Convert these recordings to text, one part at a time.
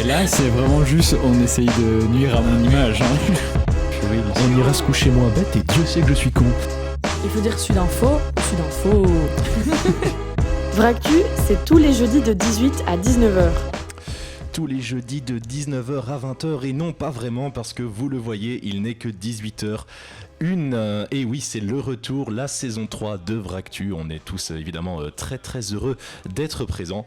Mais là, c'est vraiment juste, on essaye de nuire à mon image. On ira se coucher moins bête et Dieu sait que je suis con. Il faut dire Sudinfo. Vractu, c'est tous les jeudis de 18 à 19h. Tous les jeudis de 19h à 20h et non pas vraiment parce que vous le voyez, il n'est que 18h. Et oui, c'est le retour, la saison 3 de Vractu. On est tous évidemment très très heureux d'être présents.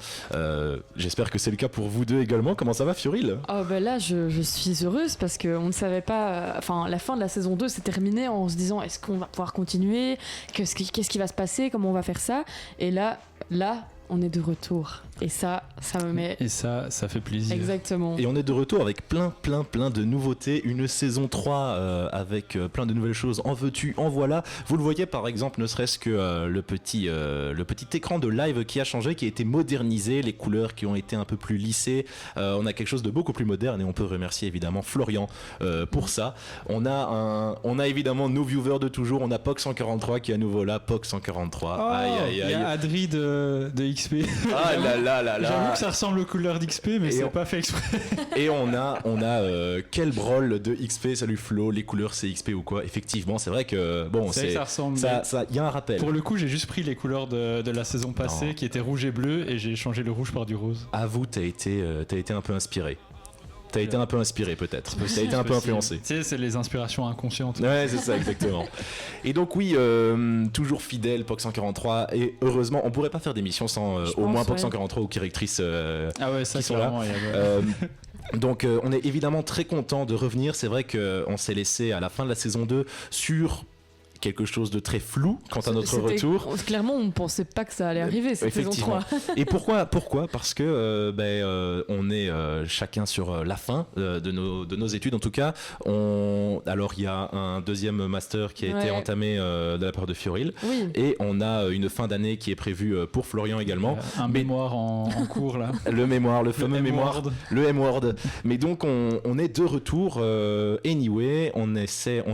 J'espère que c'est le cas pour vous deux également. Comment ça va, Fioril ? Oh ben là, je suis heureuse parce qu'on ne savait pas... Enfin, la fin de la saison 2 s'est terminée en se disant est-ce qu'on va pouvoir continuer ? Qu'est-ce qui va se passer ? Comment on va faire ça ? Et là, on est de retour. Et ça me met... Et ça fait plaisir. Exactement. Et on est de retour avec plein de nouveautés. Une saison 3 avec plein de nouvelles choses. En veux-tu, en voilà. Vous le voyez par exemple, ne serait-ce que le petit écran de live qui a changé, qui a été modernisé, les couleurs qui ont été un peu plus lissées. On a quelque chose de beaucoup plus moderne et on peut remercier évidemment Florian pour ça. On a évidemment nos viewers de toujours. On a POC143 qui est à nouveau là. POC143. Oh, il y a Adri de XP. Ah là. J'avoue que ça ressemble aux couleurs d'XP, mais c'est pas fait exprès. Et on a quel brol de XP, salut Flo, les couleurs c'est XP ou quoi. Effectivement, c'est vrai que bon, c'est vrai que ça ressemble. Il y a un rappel. Pour le coup, j'ai juste pris les couleurs de la saison passée qui étaient rouge et bleu et j'ai changé le rouge par du rose. Avoue, t'as été un peu inspiré. T'as été un peu inspiré peut-être. T'as été un peu influencé. Tu sais, c'est les inspirations inconscientes. Ouais, c'est ça, exactement. Et donc oui, toujours fidèle, POC143. Et heureusement, on pourrait pas faire d'émission sans au moins POC143 ou Kirectrice qui sont là. Donc on est évidemment très content de revenir. C'est vrai qu'on s'est laissé à la fin de la saison 2 sur quelque chose de très flou quant à notre retour. Clairement, on ne pensait pas que ça allait arriver cette saison 3. Et pourquoi ? Parce que on est chacun sur la fin de nos études en tout cas. Alors il y a un deuxième master qui a été entamé de la part de Fioril. Oui. Et on a une fin d'année qui est prévue pour Florian également. Mémoire en cours là. Le fameux mémoire. Le M-word. Mais donc on est de retour. Anyway, on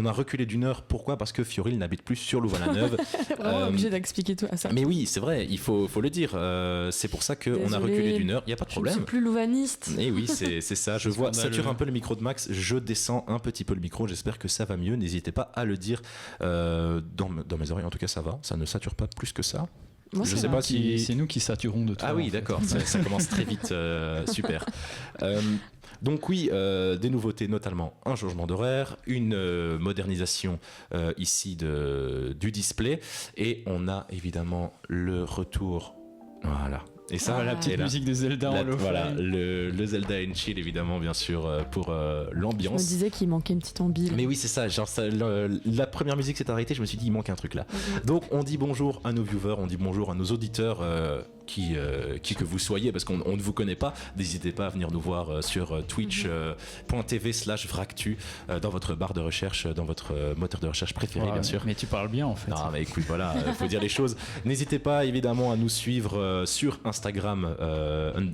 a reculé d'une heure. Pourquoi ? Parce que Fioril n'habite plus sur Louvain-la-Neuve. Vraiment obligé d'expliquer tout à ça. Mais oui, c'est vrai, il faut le dire. C'est pour ça qu'on a reculé d'une heure. Il n'y a pas de problème. Je ne suis plus louvaniste. Et oui, c'est ça. Je vois, sature un peu le micro de Max. Je descends un petit peu le micro. J'espère que ça va mieux. N'hésitez pas à le dire dans mes oreilles. En tout cas, ça va. Ça ne sature pas plus que ça. Moi, je sais pas si c'est nous qui saturons de tout. Ah oui, d'accord. Ça commence très vite. Super. Donc oui, des nouveautés, notamment un changement d'horaire, une modernisation ici du display, et on a évidemment le retour. Voilà. Et ça, la petite musique de Zelda en low-fi. Voilà, le Zelda and Chill, évidemment, bien sûr, pour l'ambiance. Je me disais qu'il manquait une petite ambi. Mais oui, c'est ça. Genre, la première musique s'est arrêtée, je me suis dit, il manque un truc là. Donc, on dit bonjour à nos viewers, on dit bonjour à nos auditeurs. Qui que vous soyez, parce qu'on ne vous connaît pas, n'hésitez pas à venir nous voir sur twitch.tv/vractu dans votre barre de recherche, dans votre moteur de recherche préféré, bien sûr. Mais tu parles bien en fait. Non, mais écoute, voilà, faut dire les choses. N'hésitez pas évidemment à nous suivre sur Instagram,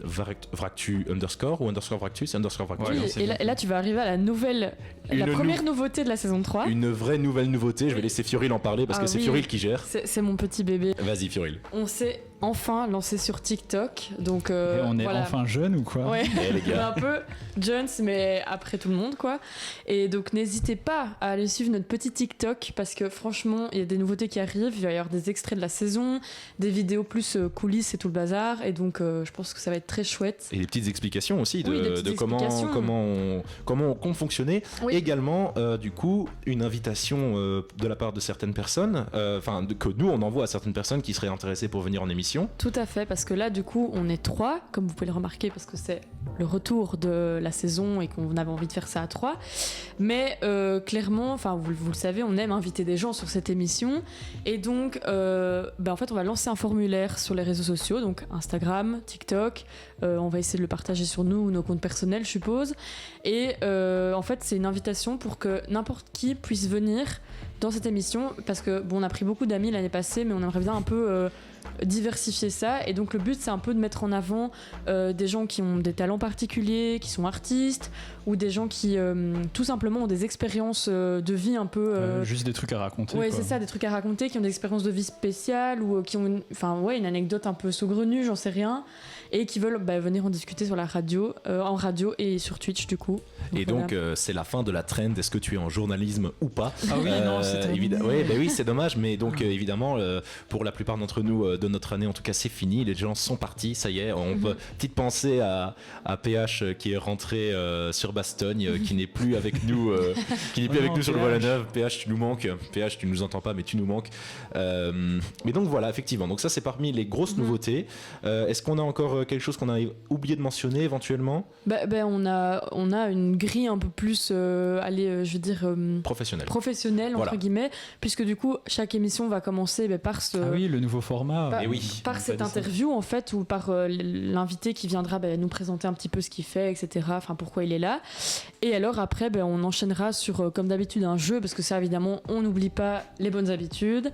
vractu_ ou _vractu, c'est _vractu. Oui, et là, tu vas arriver à la première nouveauté de la saison 3. Une vraie nouvelle nouveauté. Je vais laisser Fioril en parler parce que c'est Fioril qui gère. C'est mon petit bébé. Vas-y, Fioril. On s'est enfin lancé sur TikTok, donc et on est enfin jeunes ou quoi? Ouais, les gars. un peu jeunes, mais après tout le monde quoi. Et donc n'hésitez pas à aller suivre notre petit TikTok parce que franchement il y a des nouveautés qui arrivent, il va y avoir des extraits de la saison, des vidéos plus coulisses et tout le bazar, et donc je pense que ça va être très chouette. Et des petites explications aussi de comment on compte fonctionner. Oui. Également du coup une invitation de la part de certaines personnes, que nous on envoie à certaines personnes qui seraient intéressées pour venir en émission. Tout à fait, parce que là du coup on est 3, comme vous pouvez le remarquer, parce que c'est le retour de la saison et qu'on avait envie de faire ça à 3. Mais clairement, vous le savez, on aime inviter des gens sur cette émission, et donc en fait on va lancer un formulaire sur les réseaux sociaux, donc Instagram, TikTok, on va essayer de le partager sur nos comptes personnels je suppose, et en fait c'est une invitation pour que n'importe qui puisse venir dans cette émission, parce que on a pris beaucoup d'amis l'année passée, mais on aimerait bien un peu diversifier ça. Et donc le but, c'est un peu de mettre en avant des gens qui ont des talents particuliers, qui sont artistes, ou des gens qui tout simplement ont des expériences de vie un peu... juste des trucs à raconter. Ouais, quoi. c'est ça, des trucs à raconter, qui ont des expériences de vie spéciales, ou qui ont une anecdote un peu saugrenue, j'en sais rien, et qui veulent venir en discuter sur la radio, en radio et sur Twitch du coup. Et donc c'est la fin de la trend, est-ce que tu es en journalisme ou pas? Ah oui, non, c'est terminé. Oui, c'est dommage, mais donc évidemment pour la plupart d'entre nous de notre année en tout cas c'est fini, les gens sont partis, ça y est, petite pensée à PH qui est rentré sur Bastogne, qui n'est plus avec nous sur le Voilà Neuve. PH tu nous manques, PH tu nous entends pas mais tu nous manques, mais donc voilà effectivement, donc ça c'est parmi les grosses nouveautés. Est-ce qu'on a encore quelque chose qu'on a oublié de mentionner éventuellement? On a une grille un peu plus professionnelle entre guillemets, puisque du coup chaque émission va commencer par ce le nouveau format par cette interview en fait, ou par l'invité qui viendra nous présenter un petit peu ce qu'il fait, etc., enfin pourquoi il est là, et alors après on enchaînera sur comme d'habitude un jeu, parce que ça évidemment on n'oublie pas les bonnes habitudes,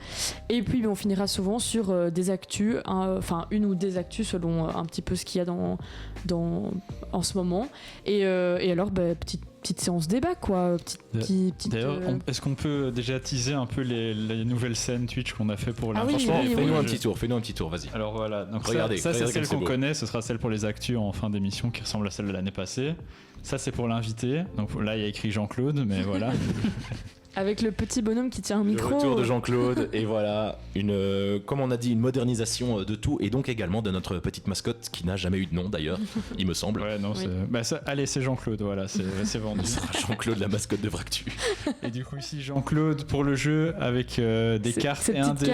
et puis on finira souvent sur des actus, une ou des actus selon un petit peu ce qu'il y a en ce moment, et alors petite séance débat quoi. D'ailleurs, est-ce qu'on peut déjà teaser un peu les nouvelles scènes Twitch qu'on a fait pour la franchement, fais-nous un petit tour, vas-y. Alors voilà, donc regardez, ça c'est celle qu'on connaît, ce sera celle pour les actus en fin d'émission qui ressemble à celle de l'année passée. Ça c'est pour l'invité, donc là il y a écrit Jean-Claude, mais voilà. Avec le petit bonhomme qui tient un micro. Le retour de Jean-Claude, et voilà, comme on a dit, une modernisation de tout, et donc également de notre petite mascotte qui n'a jamais eu de nom d'ailleurs, il me semble. Ouais, non, allez, c'est Jean-Claude, voilà, c'est vendu. Ce sera Jean-Claude, la mascotte de Vractu. Et du coup, ici, Jean-Claude pour le jeu, avec des cartes et un dé.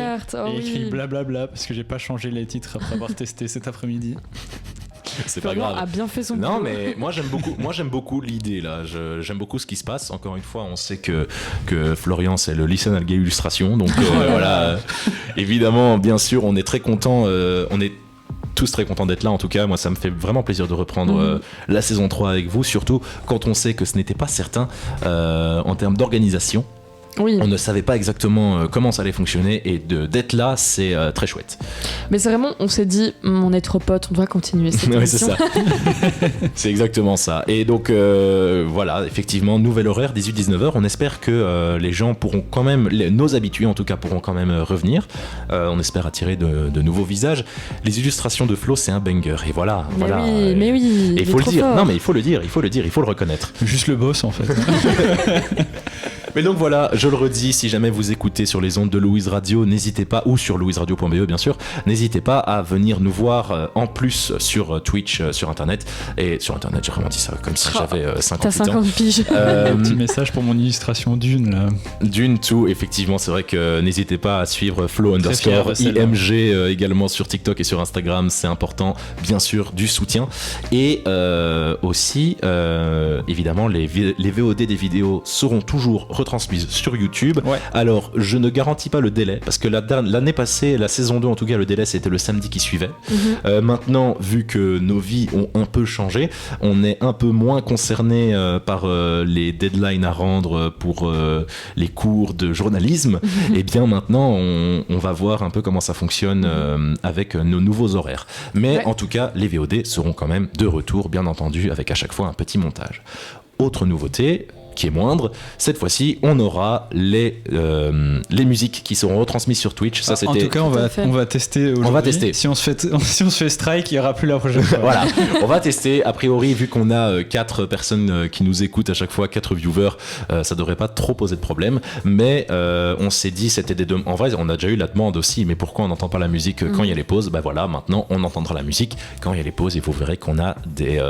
Et écrit blablabla, parce que j'ai pas changé les titres après avoir testé cet après-midi. C'est pas grave. A bien fait son boulot. Non, mais moi j'aime beaucoup l'idée là. J'aime beaucoup ce qui se passe. Encore une fois, on sait que Florian c'est le lycéen Alga Illustration, donc voilà. Évidemment, bien sûr, on est très content. On est tous très contents d'être là. En tout cas, moi, ça me fait vraiment plaisir de reprendre la saison 3 avec vous, surtout quand on sait que ce n'était pas certain en termes d'organisation. Oui. On ne savait pas exactement comment ça allait fonctionner, et d'être là, c'est très chouette. Mais c'est vraiment, on s'est dit, on est trop potes, on doit continuer cette émission. C'est ça. C'est exactement ça. Et donc, voilà, effectivement, nouvel horaire, 18-19h. On espère que les gens pourront quand même, nos habitués en tout cas, pourront quand même revenir. On espère attirer de nouveaux visages. Les illustrations de Flo, c'est un banger. Et voilà. Mais oui. Et il faut le dire. Fort. Non, mais il faut le dire, il faut le reconnaître. Juste le boss, en fait. Mais donc voilà, je le redis, si jamais vous écoutez sur les ondes de Louise Radio, n'hésitez pas, ou sur louiseradio.be bien sûr, n'hésitez pas à venir nous voir en plus sur Twitch, sur internet. Et sur internet, j'ai vraiment dit ça comme si j'avais 50 ans. T'as 50 piges. Petit message pour mon illustration Dune là. Dune tout, effectivement, c'est vrai que n'hésitez pas à suivre Flo_IMG également sur TikTok et sur Instagram, c'est important, bien sûr, du soutien. Et aussi, évidemment, les VOD des vidéos seront toujours retransmises sur YouTube. Ouais. Alors, je ne garantis pas le délai, parce que l'année passée, la saison 2 en tout cas, le délai c'était le samedi qui suivait. Maintenant, vu que nos vies ont un peu changé, on est un peu moins concerné par les deadlines à rendre pour les cours de journalisme. Et bien maintenant, on va voir un peu comment ça fonctionne avec nos nouveaux horaires. Mais en tout cas, les VOD seront quand même de retour, bien entendu, avec à chaque fois un petit montage. Autre nouveauté, qui est moindre, cette fois-ci on aura les musiques qui seront retransmises sur Twitch. Ça, en tout cas on va tester aujourd'hui. On va tester. Si on se fait strike, il n'y aura plus la prochaine fois. Voilà, on va tester. A priori, vu qu'on a 4 personnes qui nous écoutent à chaque fois, 4 viewers, ça devrait pas trop poser de problème. Mais on s'est dit, c'était des demandes. En vrai, on a déjà eu la demande aussi, mais pourquoi on n'entend pas la musique quand il y a les pauses? Bah voilà, maintenant on entendra la musique quand il y a les pauses, et vous verrez qu'on a des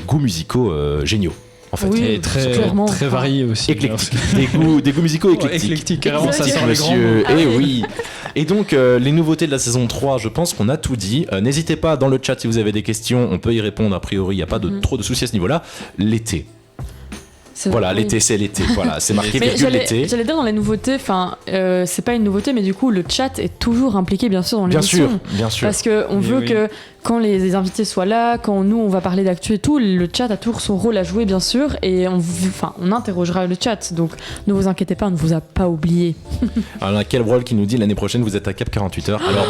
goûts musicaux géniaux. En fait, oui, très varié aussi. Éclectique. Des goûts musicaux éclectiques. Éclectique, carrément, ça sort les grands mots. Et oui. Et donc, les nouveautés de la saison 3, je pense qu'on a tout dit. N'hésitez pas dans le chat si vous avez des questions, on peut y répondre. A priori, il n'y a pas trop de soucis à ce niveau-là. L'été. Voilà, l'été, c'est l'été. Voilà, c'est marqué virgule l'été. J'allais dire dans les nouveautés, c'est pas une nouveauté, mais du coup, le chat est toujours impliqué, bien sûr, dans l'émission. Bien sûr. Parce qu'on veut que quand les invités soient là, quand nous on va parler d'actu et tout, le chat a toujours son rôle à jouer bien sûr, et on interrogera le chat, donc ne vous inquiétez pas, on ne vous a pas oublié. Alors là, quel rôle qui nous dit l'année prochaine vous êtes à Cap 48 heures. Alors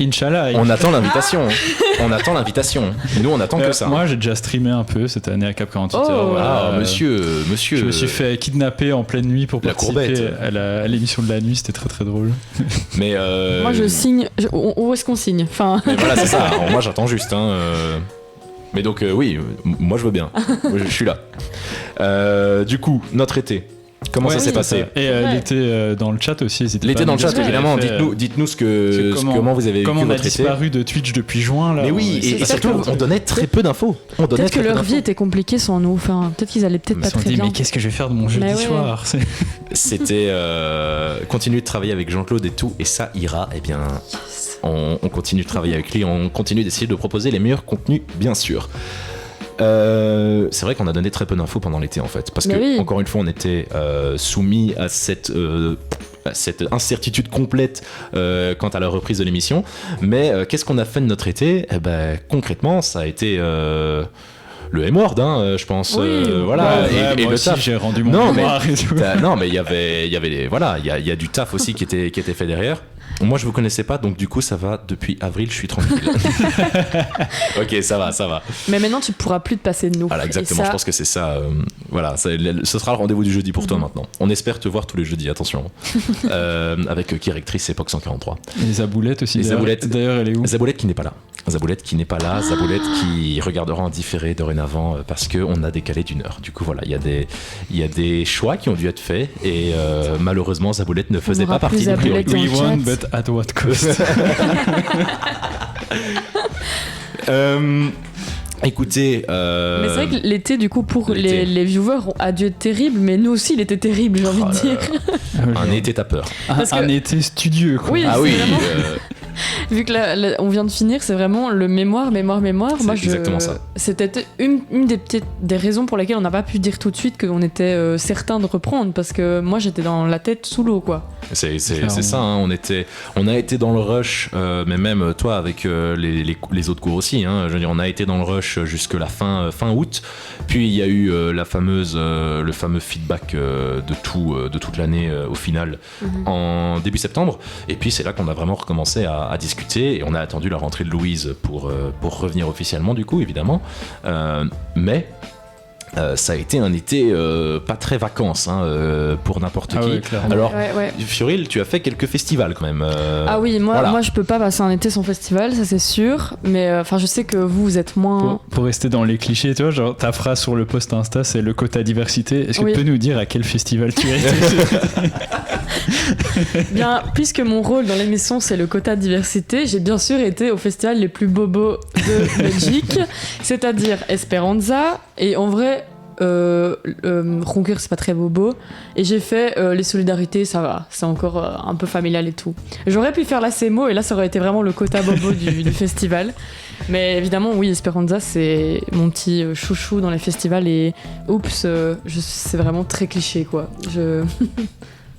Inch'Allah. On attend l'invitation. Nous on attend que ça. Moi j'ai déjà streamé un peu cette année à Cap 48 heures. Voilà. Monsieur. Je me suis fait kidnapper en pleine nuit pour participer à l'émission de la nuit, c'était très très drôle. Mais moi je signe. Où est-ce qu'on signe? Mais voilà, c'est ça. Alors, moi j'attends juste. Mais donc oui, moi je veux bien. Je suis là. Du coup, notre été. Comment ça s'est passé? Et l'été dans le chat aussi. L'été dans le chat, évidemment. Dites-nous comment vous avez vécu votre été. Comment on a disparu de Twitch depuis juin là. Mais oui, et surtout on donnait très peu d'infos. Peut-être que leur vie était compliquée sans nous. Enfin, peut-être qu'ils allaient pas très bien. Mais qu'est-ce que je vais faire de mon jeudi soir? C'était continuer de travailler avec Jean-Claude et tout, et ça ira. Eh bien, on continue de travailler avec lui. On continue d'essayer de proposer les meilleurs contenus, bien sûr. C'est vrai qu'on a donné très peu d'infos pendant l'été en fait, parce que encore une fois on était soumis à cette incertitude complète quant à la reprise de l'émission. Mais qu'est-ce qu'on a fait de notre été? Concrètement ça a été le M-word, je pense. Voilà. Et le taf. J'ai rendu mon mémoire et tout. Non, mais il y a du taf aussi qui était fait derrière. Moi, je vous connaissais pas, donc du coup, ça va. Depuis avril, je suis tranquille. Ok, ça va. Mais maintenant, tu pourras plus te passer de nous. Voilà, exactement. Je pense que c'est ça. Voilà, ce sera le rendez-vous du jeudi pour toi maintenant. On espère te voir tous les jeudis, attention. Avec Kirectrice Époque 143. Et Zaboulette aussi. D'ailleurs, elle est où? Zaboulette qui n'est pas là. Zaboulette qui regardera en différé dorénavant parce qu'on a décalé d'1 heure. Du coup, voilà, il y a des choix qui ont dû être faits et malheureusement, Zaboulette ne faisait pas partie des priorités. We won, but at what cost? Écoutez, mais c'est vrai que l'été du coup pour les viewers a dû être terrible, mais nous aussi il était terrible, j'ai envie de dire. Un été t'as peur. Un été studieux quoi. Oui, vu que là, on vient de finir, c'est vraiment le mémoire. Moi, exactement ça. C'était une des raisons pour lesquelles on n'a pas pu dire tout de suite qu'on était certain de reprendre, parce que moi j'étais dans la tête sous l'eau quoi. C'est ça, on a été dans le rush, mais même toi avec les autres cours aussi. Je veux dire, on a été dans le rush jusque la fin août. Puis il y a eu le fameux feedback de toute l'année au final en début septembre. Et puis c'est là qu'on a vraiment recommencé à discuter et on a attendu la rentrée de Louise pour revenir officiellement du coup évidemment. Mais ça a été un été pas très vacances pour n'importe qui. Alors, Fioril, tu as fait quelques festivals quand même. Oui, moi je peux pas passer un été sans festival, ça c'est sûr. Mais je sais que vous êtes moins. Pour rester dans les clichés, tu vois, genre ta phrase sur le post Insta, c'est le quota diversité. Est-ce que tu peux nous dire à quel festival tu as été? Bien, puisque mon rôle dans l'émission c'est le quota diversité, j'ai bien sûr été au festival les plus bobos de Belgique, c'est-à-dire Esperanza, et en vrai Roncoeur c'est pas très bobo, et j'ai fait les solidarités, ça va, c'est encore un peu familial et tout. J'aurais pu faire la CMO et là ça aurait été vraiment le quota bobo du festival, mais évidemment oui, Esperanza c'est mon petit chouchou dans les festivals, et oups, c'est vraiment très cliché quoi.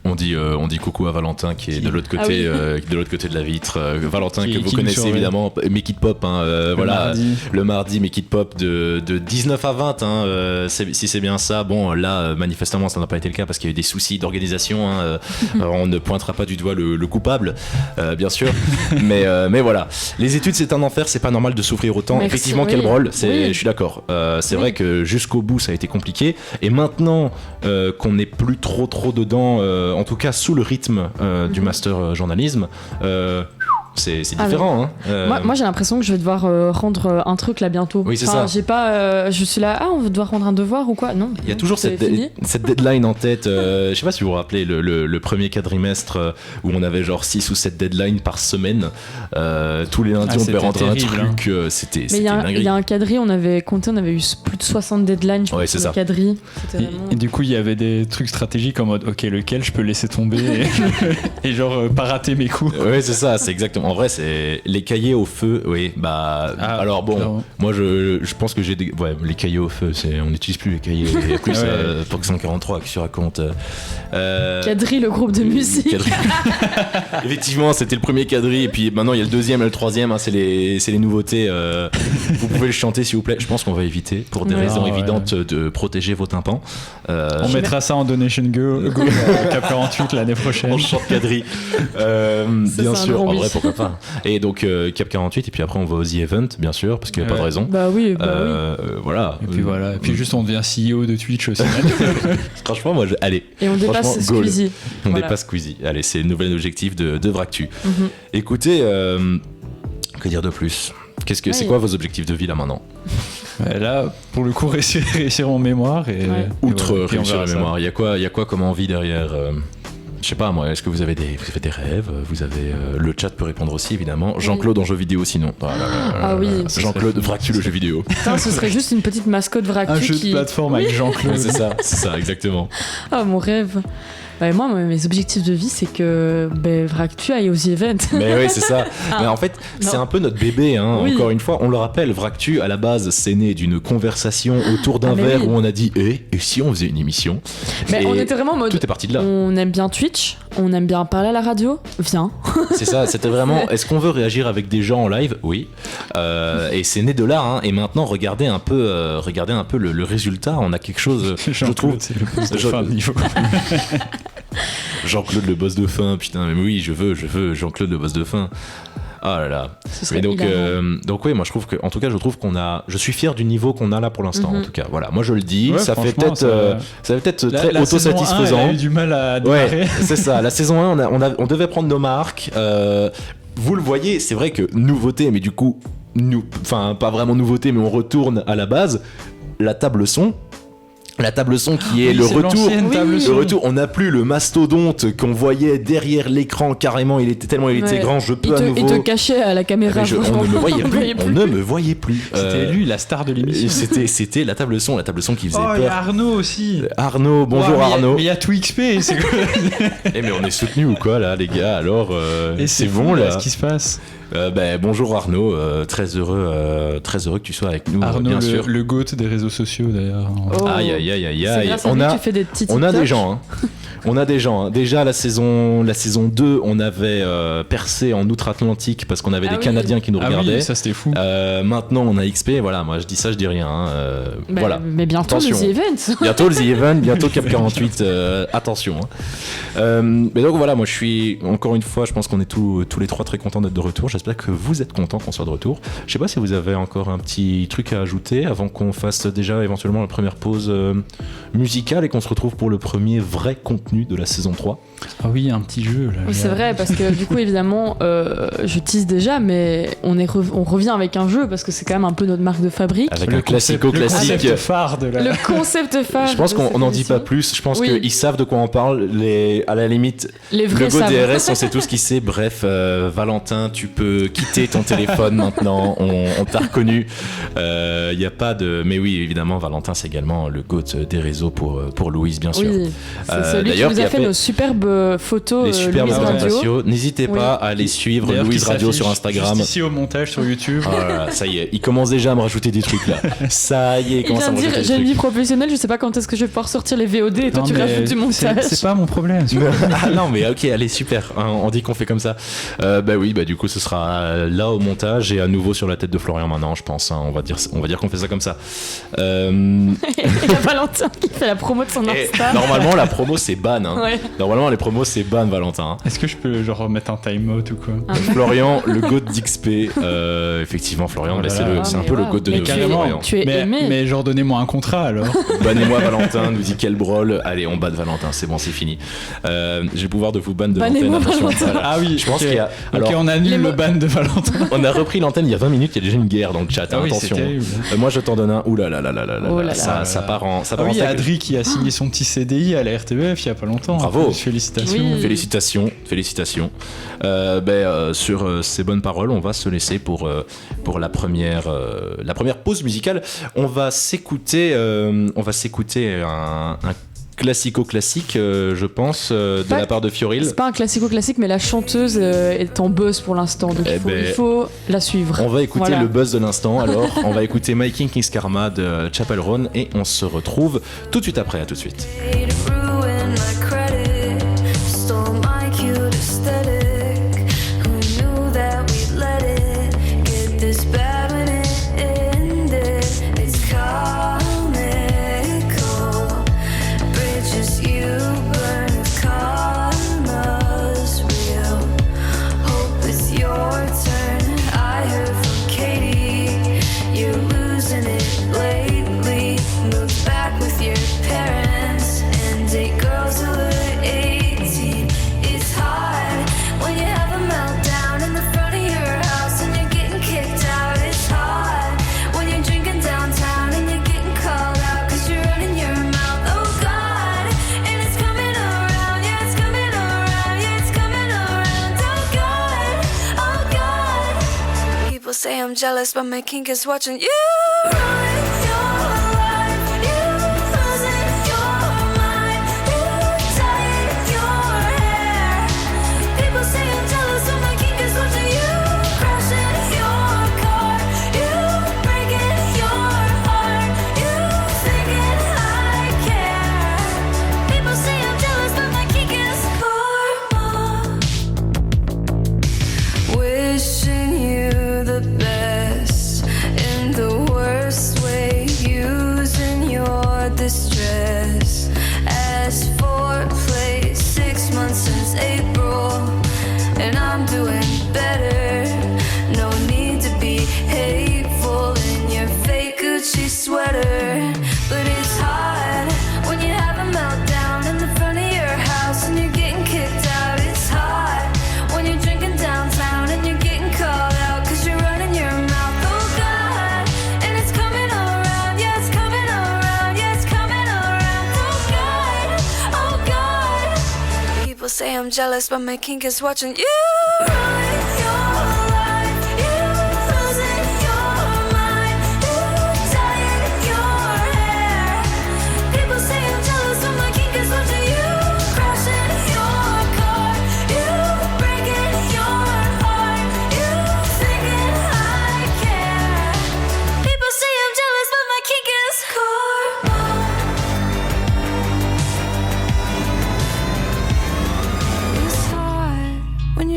On dit coucou à Valentin qui est de l'autre côté, de l'autre côté de la vitre. Valentin que vous connaissez évidemment, Make It Pop, le mardi Make It Pop de 19 à 20, si c'est bien ça. Bon là manifestement ça n'a pas été le cas parce qu'il y a eu des soucis d'organisation. On ne pointera pas du doigt le coupable, bien sûr. mais voilà, les études c'est un enfer, c'est pas normal de souffrir autant. Merci, effectivement, quel brol, je suis d'accord. C'est vrai que jusqu'au bout ça a été compliqué, et maintenant qu'on n'est plus trop dedans, en tout cas sous le rythme du master journalisme, c'est différent. Moi j'ai l'impression que je vais devoir rendre un truc là bientôt. Oui, c'est ça. J'ai pas, je suis là, on va devoir rendre un devoir ou quoi? Non. Il y a toujours cette deadline en tête. Je sais pas si vous vous rappelez le premier quadrimestre où on avait genre 6 ou 7 deadlines par semaine. Tous les lundis on devait rendre un truc. C'était il y a un quadri, on avait compté, on avait eu plus de 60 deadlines pour le quadri. Et du coup il y avait des trucs stratégiques en mode ok, lequel je peux laisser tomber et genre pas rater mes coups. Ouais, c'est ça, c'est exactement. en vrai, c'est les cahiers au feu. Oui, bah. Alors bon, clairement. Moi, je pense que j'ai des. Ouais, les cahiers au feu, on n'utilise plus les cahiers. Il y a plus POC 143 qui se raconte. Quadri, le groupe de musique. Effectivement, c'était le premier Quadri. Et puis maintenant, il y a le deuxième et le troisième. Hein, c'est les nouveautés. Vous pouvez le chanter, s'il vous plaît. Je pense qu'on va éviter, pour des raisons évidentes, de protéger vos tympans. On mettra ça en Donation Go Cap 48 l'année prochaine. On chante Quadri. Bien sûr, en vrai, pourquoi pas. Et donc, Cap 48, et puis après, on va aux The Event, bien sûr, parce qu'il n'y a pas de raison. Bah oui. Voilà. Et puis voilà. Et puis juste, on devient CEO de Twitch aussi. Franchement, moi, allez. Et on dépasse Squeezie. On dépasse Squeezie. Allez, c'est le nouvel objectif de Vractu. Écoutez, que dire de plus ? C'est quoi vos objectifs de vie là maintenant ? Là, pour le coup, réussir en mémoire. Outre réussir en mémoire, il y a quoi comme envie derrière Je sais pas moi, est-ce que vous avez des rêves ? Vous avez le chat peut répondre aussi évidemment. Jean-Claude en jeu vidéo sinon. Oui. Jean-Claude Vractu le jeu vidéo. Putain, ce serait juste une petite mascotte Vractu. Un jeu de plateforme avec Jean-Claude. C'est ça exactement. Mon rêve. Moi, mes objectifs de vie, c'est que Vractu aille aux events. Mais oui, c'est ça. Mais en fait, c'est un peu notre bébé. Hein. Oui. Encore une fois, on le rappelle, Vractu, à la base, c'est né d'une conversation autour d'un verre où on a dit et si on faisait une émission ? Mais on était vraiment en mode. Tout est parti de là. On aime bien Twitch, on aime bien parler à la radio. Viens. C'est ça, c'était vraiment. Est-ce qu'on veut réagir avec des gens en live ? Oui. Et c'est né de là. Hein. Et maintenant, regardez un peu le résultat. On a quelque chose. Je trouve. C'est le boss de fin de niveau. Jean-Claude le boss de fin, putain, mais oui, je veux Jean-Claude le boss de fin. Ah là là. Et donc oui, moi je trouve que, en tout cas, je suis fier du niveau qu'on a là pour l'instant. En tout cas, voilà, moi je le dis, ça fait peut-être très autosatisfaisant. On a eu du mal à démarrer. Ouais, c'est ça. La saison 1, on devait prendre nos marques. Vous le voyez, c'est vrai que nouveauté, mais du coup, pas vraiment nouveauté, mais on retourne à la base. La table son qui est le retour. On n'a plus le mastodonte qu'on voyait derrière l'écran carrément. Il était grand. Je peux à nouveau. Il te cachait à la caméra. On ne me voyait plus. C'était lui la star de l'émission. C'était la table son qui faisait peur. Il y a Arnaud aussi. Arnaud, bonjour Arnaud. Mais il y a TwixP. Mais on est soutenu ou quoi là, les gars ? Alors, c'est bon là. Qu'est-ce qui se passe ? Bonjour Arnaud, très heureux que tu sois avec nous. Arnaud, bien sûr. Le GOAT des réseaux sociaux d'ailleurs. Aïe. On a des gens. On a des gens. Déjà la saison 2, on avait percé en outre-Atlantique parce qu'on avait des Canadiens qui nous regardaient. Oui, ça c'était fou. Maintenant on a XP. Voilà, moi je dis ça, je dis rien. Voilà. Mais bientôt les events. Bientôt les events, bientôt Cap 48. Attention. Mais donc voilà, moi je suis encore une fois, je pense qu'on est tous les trois très contents d'être de retour. J'espère que vous êtes contents qu'on soit de retour. Je sais pas si vous avez encore un petit truc à ajouter avant qu'on fasse déjà éventuellement la première pause musicale et qu'on se retrouve pour le premier vrai contenu de la saison 3. Ah oui, un petit jeu là. Oui, c'est vrai, parce que du coup évidemment je tease déjà, mais on revient avec un jeu parce que c'est quand même un peu notre marque de fabrique. Avec le classico-classique. Le concept phare de la... Le concept phare. Je pense qu'on n'en dit pas plus. Je pense qu'ils savent de quoi on parle. À la limite, les vrais le go DRS, on sait tout ce qu'il sait. Bref, Valentin, tu peux quitter ton téléphone maintenant. On t'a reconnu. Il n'y a pas de... Mais oui, évidemment, Valentin, c'est également le GOAT des réseaux pour Louise, bien sûr. Oui, c'est celui qui nous a fait nos superbes photos. Les superbes présentations. N'hésitez pas à aller suivre Louise Radio sur Instagram. Juste ici au montage sur YouTube. Oh là là, ça y est, il commence déjà à me rajouter des trucs là. Ça y est, il commence à me rajouter des trucs. J'ai une vie professionnelle, je sais pas quand est-ce que je vais pouvoir sortir les VOD et toi tu rajoutes du montage. C'est pas mon problème. Ah non, mais ok, allez, super. On dit qu'on fait comme ça. Du coup, ce sera là au montage et à nouveau sur la tête de Florian maintenant, je pense. On va dire qu'on fait ça comme ça. Il y a Valentin qui fait la promo de son Insta. Normalement, la promo c'est ban. Hein. Ouais. Normalement, les promos c'est ban, Valentin. Hein. Est-ce que je peux genre mettre un time-out ou quoi? Florian, le GOAT d'XP. Effectivement, Florian, c'est un peu le GOAT de nos carrément. Tu es aimé. Mais genre, donnez-moi un contrat alors. Bannez-moi Valentin, nous dit quel brol. Allez, on banne Valentin, c'est bon, c'est fini. J'ai le pouvoir de vous ban de l'antenne. Ah oui, je pense qu'il y a. Alors, on annule le ban de Valentin. On a repris l'antenne il y a 20 minutes, il y a déjà une guerre dans le chat. Oui, attention. Moi je t'en donne un. Ouh là là là là là. Ça part en. Ah oui, il y a Adri qui a signé son petit CDI à la RTBF il y a pas longtemps. Bravo. Félicitations. Oui. Félicitations. Sur ces bonnes paroles, on va se laisser pour la première pause musicale. On va s'écouter un classico-classique, je pense, de la part de Fioril. C'est pas un classico-classique, mais la chanteuse est en buzz pour l'instant, donc il faut la suivre. On va écouter le buzz de l'instant, alors. On va écouter My King Is Karma de Chappell Roan et on se retrouve tout de suite après. À tout de suite. Say I'm jealous, but my king is watching you. Say I'm jealous, but my king is watching you.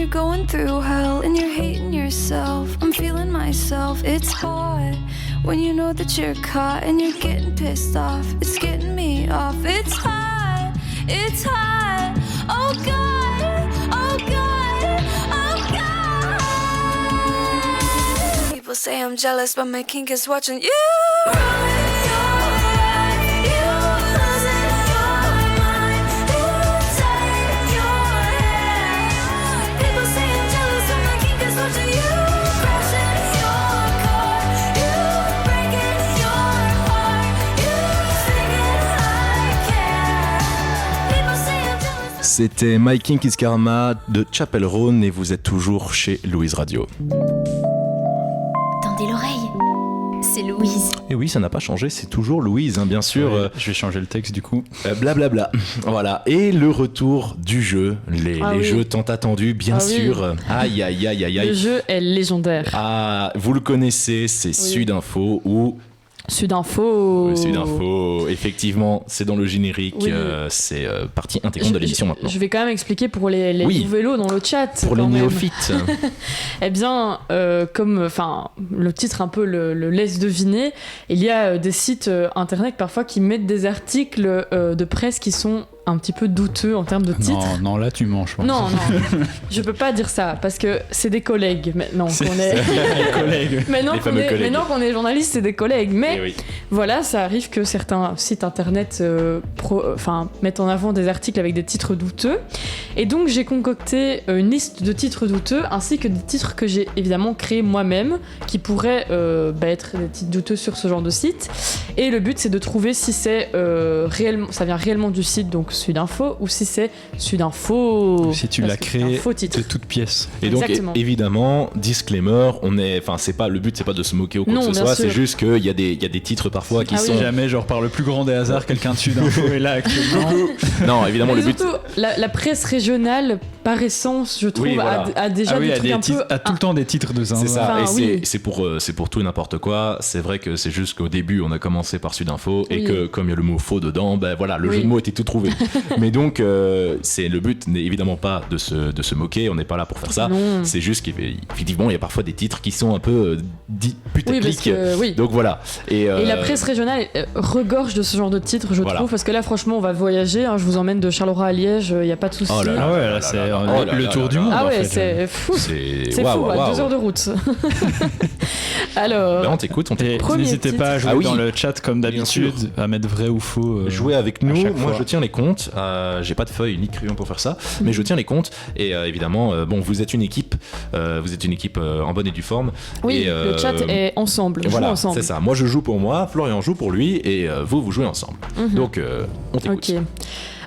Going through hell and you're hating yourself. I'm feeling myself. It's hard when you know that you're caught and you're getting pissed off. It's getting me off. It's hard. It's hard. Oh God. Oh God. Oh God. People say I'm jealous, but my king is watching you. C'était My King Is Karma de Chappell Roan et vous êtes toujours chez Louise Radio. Tendez l'oreille, c'est Louise. Et oui, ça n'a pas changé, c'est toujours Louise, hein, bien sûr. Ouais, je vais changer le texte du coup. Blablabla. Voilà. Et le retour du jeu, les jeux tant attendus, bien sûr. Oui. Aïe, aïe, aïe, aïe, aïe. Le jeu est légendaire. Ah, vous le connaissez, c'est Sudinfo ou... Sudinfo, effectivement, c'est dans le générique, oui. C'est partie intégrante de l'émission maintenant. Je vais quand même expliquer pour les nouveaux dans le chat. Pour les néophytes. Eh bien, comme le titre un peu le laisse deviner, il y a des sites internet parfois qui mettent des articles de presse qui sont un petit peu douteux en termes de titre. Non, là tu mens, je pense. Non, je peux pas dire ça parce que c'est des collègues maintenant qu'on est. Les collègues. Maintenant qu'on est journaliste, c'est des collègues. Mais voilà, ça arrive que certains sites internet mettent en avant des articles avec des titres douteux. Et donc j'ai concocté une liste de titres douteux ainsi que des titres que j'ai évidemment créés moi-même qui pourraient être des titres douteux sur ce genre de site. Et le but c'est de trouver si c'est réellement, ça vient réellement du site, donc Sudinfo ou si c'est Sudinfo. Si tu l'as créé de toute pièce. Et donc évidemment, disclaimer, le but c'est pas de se moquer ou quoi que ce soit, c'est juste qu'il y a des titres parfois qui sont... Jamais genre par le plus grand des hasards, quelqu'un de Sudinfo est là actuellement. Non, évidemment le but... La presse régionale, par essence, je trouve, a déjà des trucs un peu... a tout le temps des titres de zinzin. C'est ça, c'est pour tout et n'importe quoi. C'est vrai que c'est juste qu'au début, on a commencé par Sudinfo et que comme il y a le mot faux dedans, le jeu de mots était tout trouvé. Mais donc, le but n'est évidemment pas de se moquer, on n'est pas là pour faire ça. Non. C'est juste qu'effectivement, il y a parfois des titres qui sont un peu putaclic. Donc voilà. Et la presse régionale regorge de ce genre de titres, je trouve, parce que là, franchement, on va voyager. Je vous emmène de Charleroi à Liège, il n'y a pas de souci. Oh là là, c'est le tour du monde. Ah ouais, c'est fou. C'est fou, 2 heures de route. Alors, on t'écoute. N'hésitez pas à jouer dans le chat comme d'habitude, à mettre vrai ou faux. Jouer avec nous. Moi, je tiens les comptes. J'ai pas de feuille ni de crayon pour faire ça, mais je tiens les comptes. Et évidemment, vous êtes une équipe. Vous êtes une équipe en bonne et due forme. Oui, et, le chat est ensemble. Voilà, ensemble. C'est ça. Moi, je joue pour moi, Florian joue pour lui, et vous jouez ensemble. Donc, on t'écoute. Ok.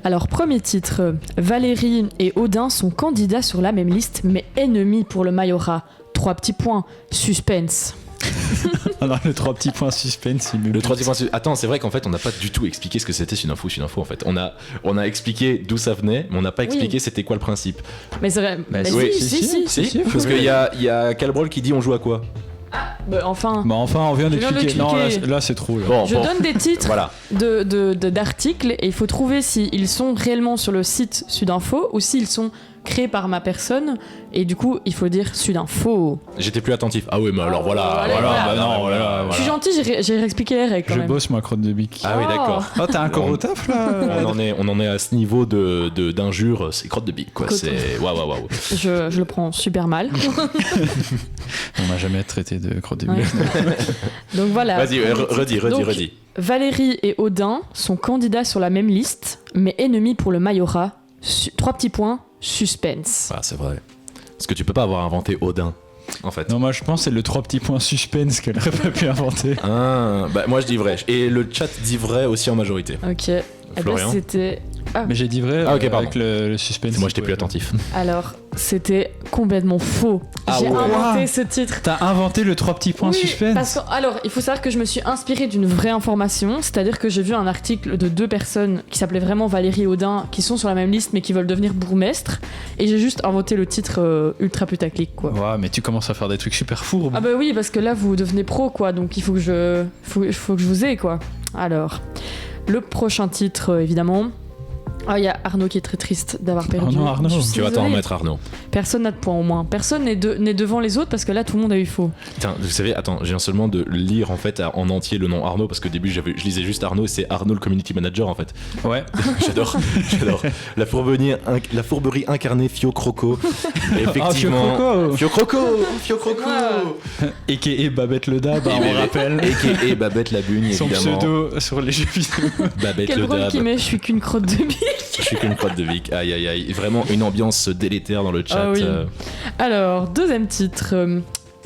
Alors, premier titre, Valérie et Odin sont candidats sur la même liste, mais ennemis pour le majorat. 3 petits points, suspense. Alors, le 3 petits points suspense, le 3 petits points Attends, c'est vrai qu'en fait, on n'a pas du tout expliqué ce que c'était Sudinfo en fait. On a expliqué d'où ça venait, mais on n'a pas expliqué c'était quoi le principe. Mais c'est vrai. Si. Parce qu'il y a Calbrol qui dit on joue à quoi. Enfin, on vient d'expliquer. Non, là c'est trop. Je donne des titres d'articles et il faut trouver s'ils sont réellement sur le site Sudinfo ou s'ils sont créés par ma personne. Et du coup, il faut dire Sudinfo. J'étais plus attentif. Ah oui, mais alors voilà. Je suis gentil, j'ai expliqué les règles quand même. Je bosse moi, crotte de bique. Ah oui, d'accord. Oh, t'as un corps au taf là. On en est à ce niveau d'injure, c'est crotte de bique quoi. C'est waouh. Je le prends super mal. On m'a jamais traité de crotte de bique. Donc voilà. Vas-y, redis. Valérie et Odin sont candidats sur la même liste, mais ennemis pour le majorat. 3 petits points, suspense. Ah, c'est vrai. Parce que tu peux pas avoir inventé Odin, en fait. Non, moi je pense que c'est le 3 petits points suspense qu'elle aurait pas pu inventer. Moi je dis vrai. Et le chat dit vrai aussi en majorité. Ok. Florian. C'était... Mais j'ai dit vrai avec le suspense. Moi j'étais plus attentif. Alors, c'était complètement faux. J'ai inventé ce titre. T'as inventé le 3 petits points suspense. Alors, il faut savoir que je me suis inspirée d'une vraie information, c'est-à-dire que j'ai vu un article de 2 personnes qui s'appelaient vraiment Valérie et Odin, qui sont sur la même liste mais qui veulent devenir bourgmestres, et j'ai juste inventé le titre ultra putaclic quoi. Ouais, mais tu commences à faire des trucs super fourbes. Ah bah oui, parce que là vous devenez pro quoi, donc il faut que je vous ai quoi. Alors, le prochain titre évidemment. Il y a Arnaud qui est très triste d'avoir perdu. Oh non, Arnaud, tu vas t'en remettre, Arnaud. Personne n'a de points au moins. Personne n'est devant les autres parce que là tout le monde a eu faux. Putain, vous savez, je viens seulement de lire en fait en entier le nom Arnaud parce qu'au début je lisais juste Arnaud et c'est Arnaud le community manager en fait. Ouais. J'adore. La fourberie incarnée Fio Croco. Effectivement. Fio Croco. A.K.a. Babette le Dab, on rappelle. A.k.a. Babette la Bugne, évidemment. Son pseudo sur les jeux vidéo. Babette le Dab. Quel qui met je suis qu'une crotte de bique. Je suis qu'une crotte de bique. Aïe. Vraiment une ambiance délétère dans le chat. Ah oui. Alors, deuxième titre.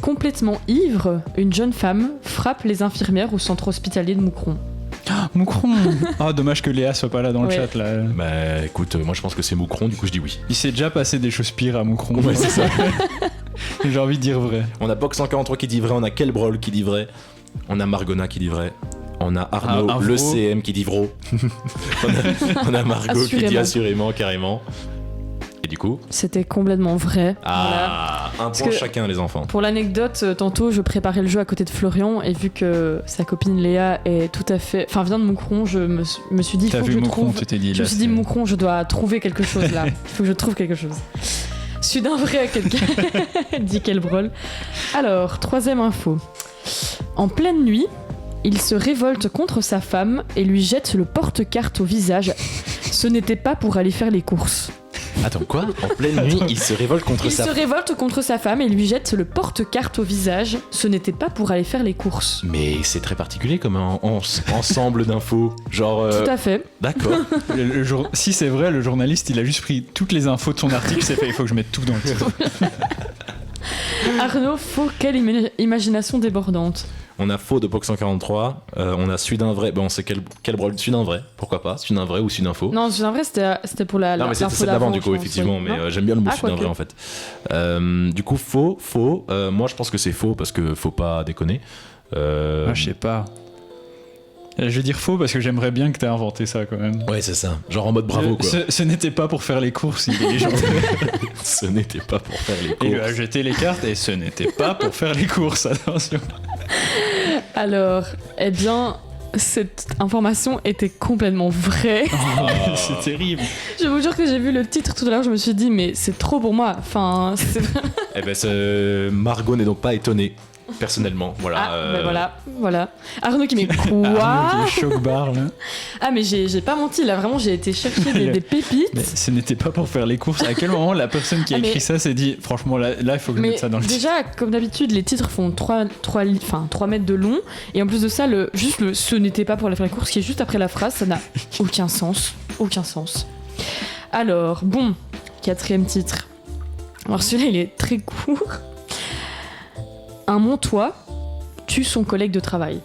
Complètement ivre, une jeune femme frappe les infirmières au centre hospitalier de Moucron. Moucron. Dommage que Léa soit pas là dans le chat là. Bah écoute, moi je pense que c'est Moucron, du coup je dis oui. Il s'est déjà passé des choses pires à Moucron. Ouais, c'est ça. J'ai envie de dire vrai. On a Box 143 qui dit vrai, on a Kelbrol qui dit vrai, on a Margona qui dit vrai. On a Arnaud, le CM qui dit vro. on a Margot qui dit assurément, carrément. Et du coup c'était complètement vrai. Voilà. Un point chacun les enfants. Pour l'anecdote, tantôt je préparais le jeu à côté de Florian et vu que sa copine Léa est tout à fait... vient de Moucron, je me suis dit... T'as vu Moucron, tu t'es dit... Je me suis dit Moucron, je dois trouver quelque chose là. Il faut que je trouve quelque chose. Sudin vrai à quelqu'un. Dit Kelbrol. Alors, 3e info. En pleine nuit, il se révolte contre sa femme et lui jette le porte-carte au visage. Ce n'était pas pour aller faire les courses. Attends, quoi ? En pleine nuit, il se révolte contre sa femme. Il se révolte contre sa femme et lui jette le porte-carte au visage. Ce n'était pas pour aller faire les courses. Mais c'est très particulier comme un ensemble d'infos. Genre. Tout à fait. D'accord. Si c'est vrai, le journaliste, il a juste pris toutes les infos de son article. C'est fait, il faut que je mette tout dans le titre. Arnaud, faux, quelle imagination débordante. On a faux de Pox 143, on a celui d'un vrai, on sait quel brol, celui d'un vrai, pourquoi pas, celui d'un vrai ou celui d'un faux. Non, celui d'un vrai c'était pour la. Non, mais c'était d'avant du coup, effectivement, oui. Mais j'aime bien le mot celui d'un vrai en fait. Du coup, faux, moi je pense que c'est faux parce que faut pas déconner. Je sais pas. Je vais dire faux parce que j'aimerais bien que t'aies inventé ça quand même. Ouais, c'est ça. Genre en mode bravo quoi. Ce n'était pas pour faire les courses, il est légendaire. Ce n'était pas pour faire les courses. Il lui a jeté les cartes et ce n'était pas pour faire les courses, attention. Alors, eh bien, cette information était complètement vraie. Oh, c'est terrible. Je vous jure que j'ai vu le titre tout à l'heure, je me suis dit, mais c'est trop pour moi. Enfin, c'est... Eh ben, Margot n'est donc pas étonnée. Personnellement, voilà. Ben voilà. Arnaud qui met quoi Arnaud qui est choc-barre là. Ah mais j'ai pas menti, là vraiment j'ai été chercher des pépites. Mais ce n'était pas pour faire les courses. À quel moment la personne qui a écrit ça s'est dit franchement là il faut que je mette ça dans le titre. Déjà comme d'habitude les titres font 3 mètres de long et en plus de ça ce n'était pas pour faire les courses qui est juste après la phrase, ça n'a aucun sens. Alors bon, 4e titre. Alors celui-là il est très court. Un Montois tue son collègue de travail.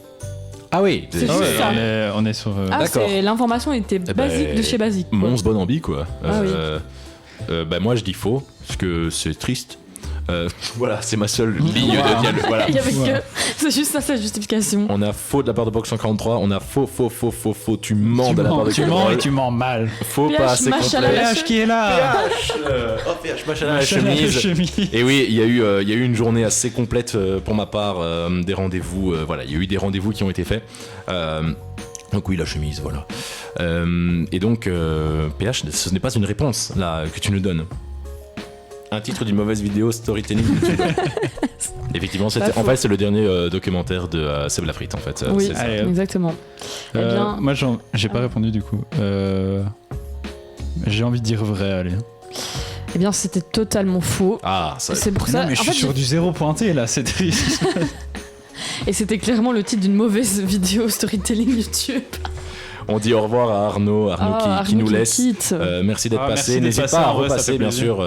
Ah oui, c'est juste ça. On est sur. D'accord. L'information était basique de chez basique. Mons Bonambi quoi. Oui. Moi je dis faux parce que c'est triste. Voilà, c'est ma seule ligne de dialogue. Voilà. Il y avait que... C'est juste ça, sa justification. On a faux de la part de Box 143, on a faux, tu mens de la part de Tu mens et tu mens mal. Faux, pas assez complet. PH qui est là. PH machin à la chemise. Et oui, il y a eu une journée assez complète pour ma part, des rendez-vous, voilà, il y a eu des rendez-vous qui ont été faits. Donc oui, la chemise, voilà. Et donc, PH, ce n'est pas une réponse là que tu nous donnes. Un titre d'une mauvaise vidéo storytelling YouTube. Effectivement, c'est le dernier documentaire de Seb Lafrite en fait. Oui, c'est ça. exactement. Moi, j'ai pas répondu du coup. J'ai envie de dire vrai, allez. Eh bien, c'était totalement faux. Ah, ça. C'est pour ça. Non, mais je suis sur du 0 pointé là, c'est triste. Et c'était clairement le titre d'une mauvaise vidéo storytelling YouTube. On dit au revoir à Arnaud qui nous laisse. Merci d'être passé. N'hésite pas à repasser, bien sûr.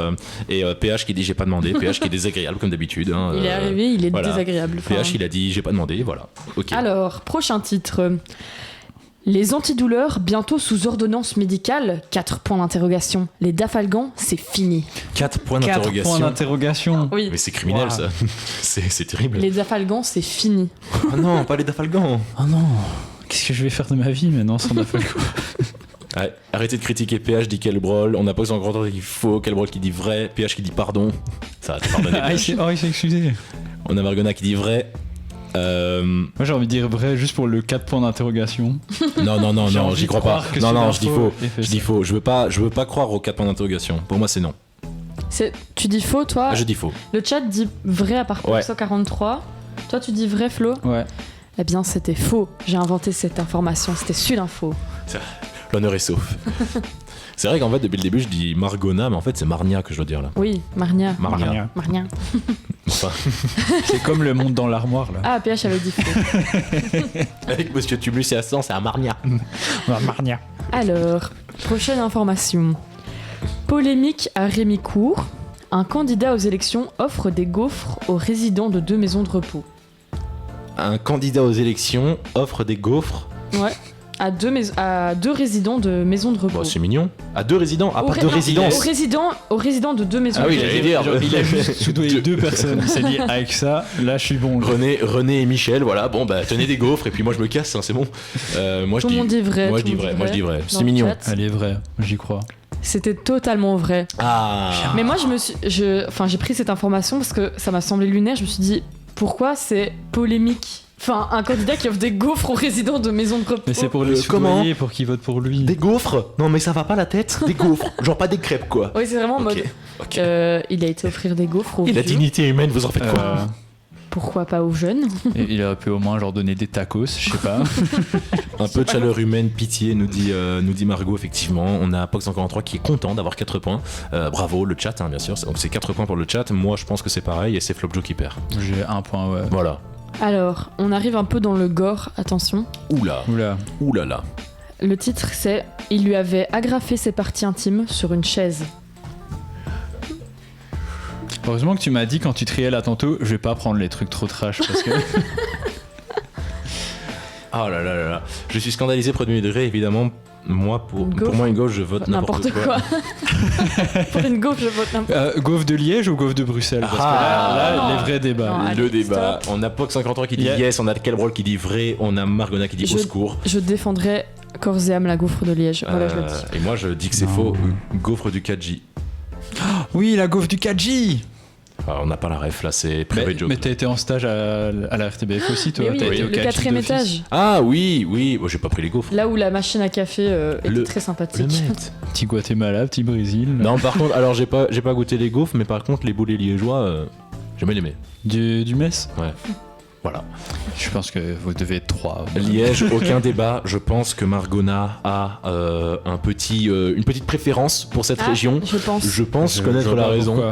Et PH qui dit j'ai pas demandé. PH qui est désagréable comme d'habitude. Hein. Il est arrivé, il est désagréable. PH il a dit j'ai pas demandé. Voilà. Okay. Alors, prochain titre. Les antidouleurs bientôt sous ordonnance médicale. 4 points d'interrogation. Les Dafalgan, c'est fini. 4 points d'interrogation. 4 points d'interrogation. Oui. Mais c'est criminel ça. C'est terrible. Les Dafalgan, c'est fini. Oh non, pas les Dafalgan. Oh non. Qu'est-ce que je vais faire de ma vie maintenant sans Dafalgan? Ouais, arrêtez de critiquer PH dit quel brol. On a pas encore qui dit faux, quel brol qui dit vrai. PH qui dit pardon. Ça va te pardonner. Il s'est excusé. On a Margona qui dit vrai. Moi j'ai envie de dire vrai juste pour le 4 points d'interrogation. Non, j'y crois pas. Non, je dis faux. Je dis faux. Je veux pas croire aux 4 points d'interrogation. Pour moi c'est non. Tu dis faux toi? Je dis faux. Le chat dit vrai à part 143. Toi tu dis vrai Flo? Ouais. Eh bien c'était faux. J'ai inventé cette information. C'était Sudinfo. L'honneur est sauf. C'est vrai qu'en fait depuis le début je dis Margona mais en fait c'est Marnia que je dois dire là. Oui, Marnia. Enfin. C'est comme le monde dans l'armoire là. Ah, PH avait dit faux. Avec Monsieur Tubulus et Aslan c'est à Marnia. Marnia. Alors, prochaine information. Polémique à Rémicourt. Un candidat aux élections offre des gaufres aux résidents de 2 maisons de repos. Un candidat aux élections offre des gaufres. Ouais. À deux résidents de maisons de repos. Bon, c'est mignon. À 2 résidents, à part 2 résidences. Aux résidents de 2 maisons de repos. Ah oui, j'allais dire. Il a juste soudoyé 2 personnes. Il s'est dit avec ça, là je suis bon. René et Michel, voilà. Bon bah tenez des gaufres et puis moi je me casse, hein, c'est bon. Moi tout le monde dit vrai. Moi je dis vrai. C'est mignon. Elle est vraie, j'y crois. C'était totalement vrai. Ah. Mais moi j'ai pris cette information parce que ça m'a semblé lunaire. Je me suis dit pourquoi c'est polémique. Enfin, un candidat qui offre des gaufres aux résidents de maisons de repos. Mais c'est pour les soudoyer, pour qu'ils votent pour lui. Des gaufres? Non mais ça va pas la tête. Des gaufres. Genre pas des crêpes quoi. Oui, c'est vraiment en mode. Il a été offrir des gaufres aux vieux. La dignité humaine, vous en faites quoi? Pourquoi pas aux jeunes? Il aurait pu au moins genre donner des tacos, je sais pas. Un peu de chaleur humaine, pitié, nous dit Margot, effectivement. On a Pox 143 qui est content d'avoir 4 points. Bravo, le chat, hein, bien sûr. Donc c'est 4 points pour le chat. Moi, je pense que c'est pareil et c'est Flopjo qui perd. J'ai 1 point, ouais. Voilà. Alors, on arrive un peu dans le gore, attention. Oula. Le titre, c'est « Il lui avait agrafé ses parties intimes sur une chaise ». Heureusement que tu m'as dit quand tu triais là tantôt, je vais pas prendre les trucs trop trash parce que. Oh là là là là. Je suis scandalisé premier degré, évidemment. Moi, pour moi, une gaufre, je vote n'importe quoi. Pour une gaufre, je vote n'importe quoi. Gaufre de Liège ou gaufre de Bruxelles? Parce que là, les vrais débats. Non, le débat. On a POC53 qui dit yes, on a Kelbrol qui dit vrai, on a Margona qui dit au secours. Je défendrai corps et âme la gaufre de Liège. Voilà, je le dis. Et moi, je dis que c'est faux. Gaufre du 4J. Oui, la gaufre du 4J. On n'a pas la ref là, c'est private joke. Mais t'as été en stage à la RTBF aussi, toi? Oui, t'as été au le 4e étage. Ah oui, bon, j'ai pas pris les gaufres. Là où la machine à café était très sympathique. Petit Guatemala, petit Brésil. Non, par contre, alors j'ai pas goûté les gaufres, mais par contre, les boulets liégeois, j'ai bien aimé. Du Metz? Ouais. Voilà. Je pense que vous devez être 3. Liège, aucun débat. Je pense que Margona a une petite préférence pour cette région. Je pense connaître la raison.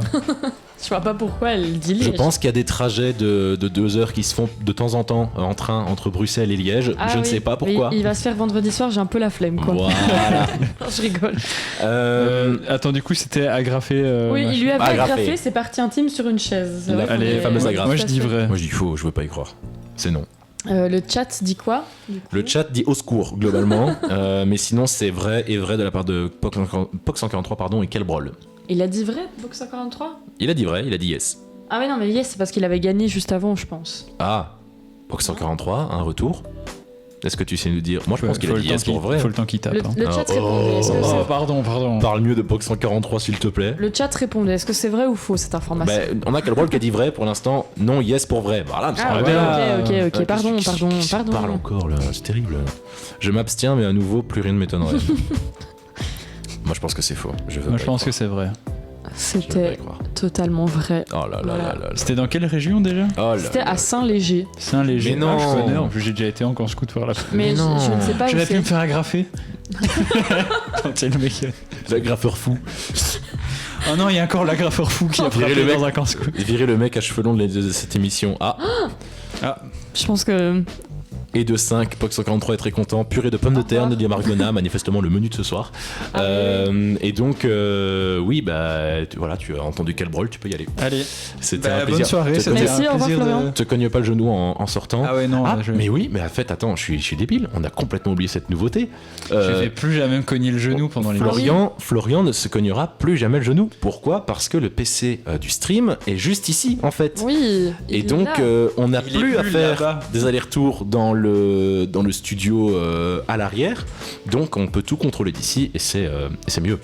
Je vois pas pourquoi elle dit Liège. Je pense qu'il y a des trajets de 2 heures qui se font de temps en temps en train entre Bruxelles et Liège. Je ne sais pas pourquoi. Il va se faire vendredi soir, j'ai un peu la flemme quoi. Voilà. Je rigole. Attends, du coup c'était agrafé. Oui, il lui avait agrafé, c'est partie intime sur une chaise. Les fameuses agrafes. Moi je dis vrai. Moi je dis faux, je veux pas y croire. C'est non. Le chat dit quoi? Le chat dit au secours globalement, mais sinon c'est vrai et vrai de la part de POC143 et Kelbrol. Il a dit vrai, Box 43? Il a dit vrai, il a dit yes. Ah ouais non mais yes c'est parce qu'il avait gagné juste avant je pense. Ah, POC143, un retour. Est-ce que tu sais nous dire? Moi je pense qu'il a dit yes pour vrai. Faut le temps qu'il tape. Le chat répondait. Pardon. Parle mieux de POC143 s'il te plaît. Le chat répondait. Est-ce que c'est vrai ou faux cette information? On a Kelbrol qui a dit vrai pour l'instant. Non, yes pour vrai. Voilà. Ok. Pardon. Parle encore là, c'est terrible. Je m'abstiens mais à nouveau plus rien ne m'étonnerait. Moi je pense que c'est faux. Moi je pense que c'est vrai. C'était totalement vrai. Oh là là. C'était dans quelle région déjà? C'était à Saint-Léger. Saint-Léger. Mais non. Je connais. En plus j'ai déjà été en camp scout par là. Mais je ne sais pas où J'aurais pu c'est. me faire agrafer. Quand il y a le mec. L'agrafeur fou. Oh non, il y a encore l'agrafeur fou qui a frappé dans un camp scout. Virer le mec à cheveux longs de cette émission. Je pense que... Et de 5, POC143 est très content. Purée de pommes de terre, dit Margona, manifestement le menu de ce soir. Et donc, oui, tu as entendu Kelbrol, tu peux y aller. Allez, c'était un plaisir. Bonne soirée, merci, au revoir Florian. Te cogne pas le genou en sortant. Ah ouais, non. Mais oui, mais en fait, attends, je suis débile. On a complètement oublié cette nouveauté. Je vais plus jamais me cogner le genou pendant les Florian ne se cognera plus jamais le genou. Pourquoi? Parce que le PC du stream est juste ici, en fait. Oui. Et donc, on n'a plus à faire des allers-retours dans le studio à l'arrière, donc on peut tout contrôler d'ici et c'est mieux.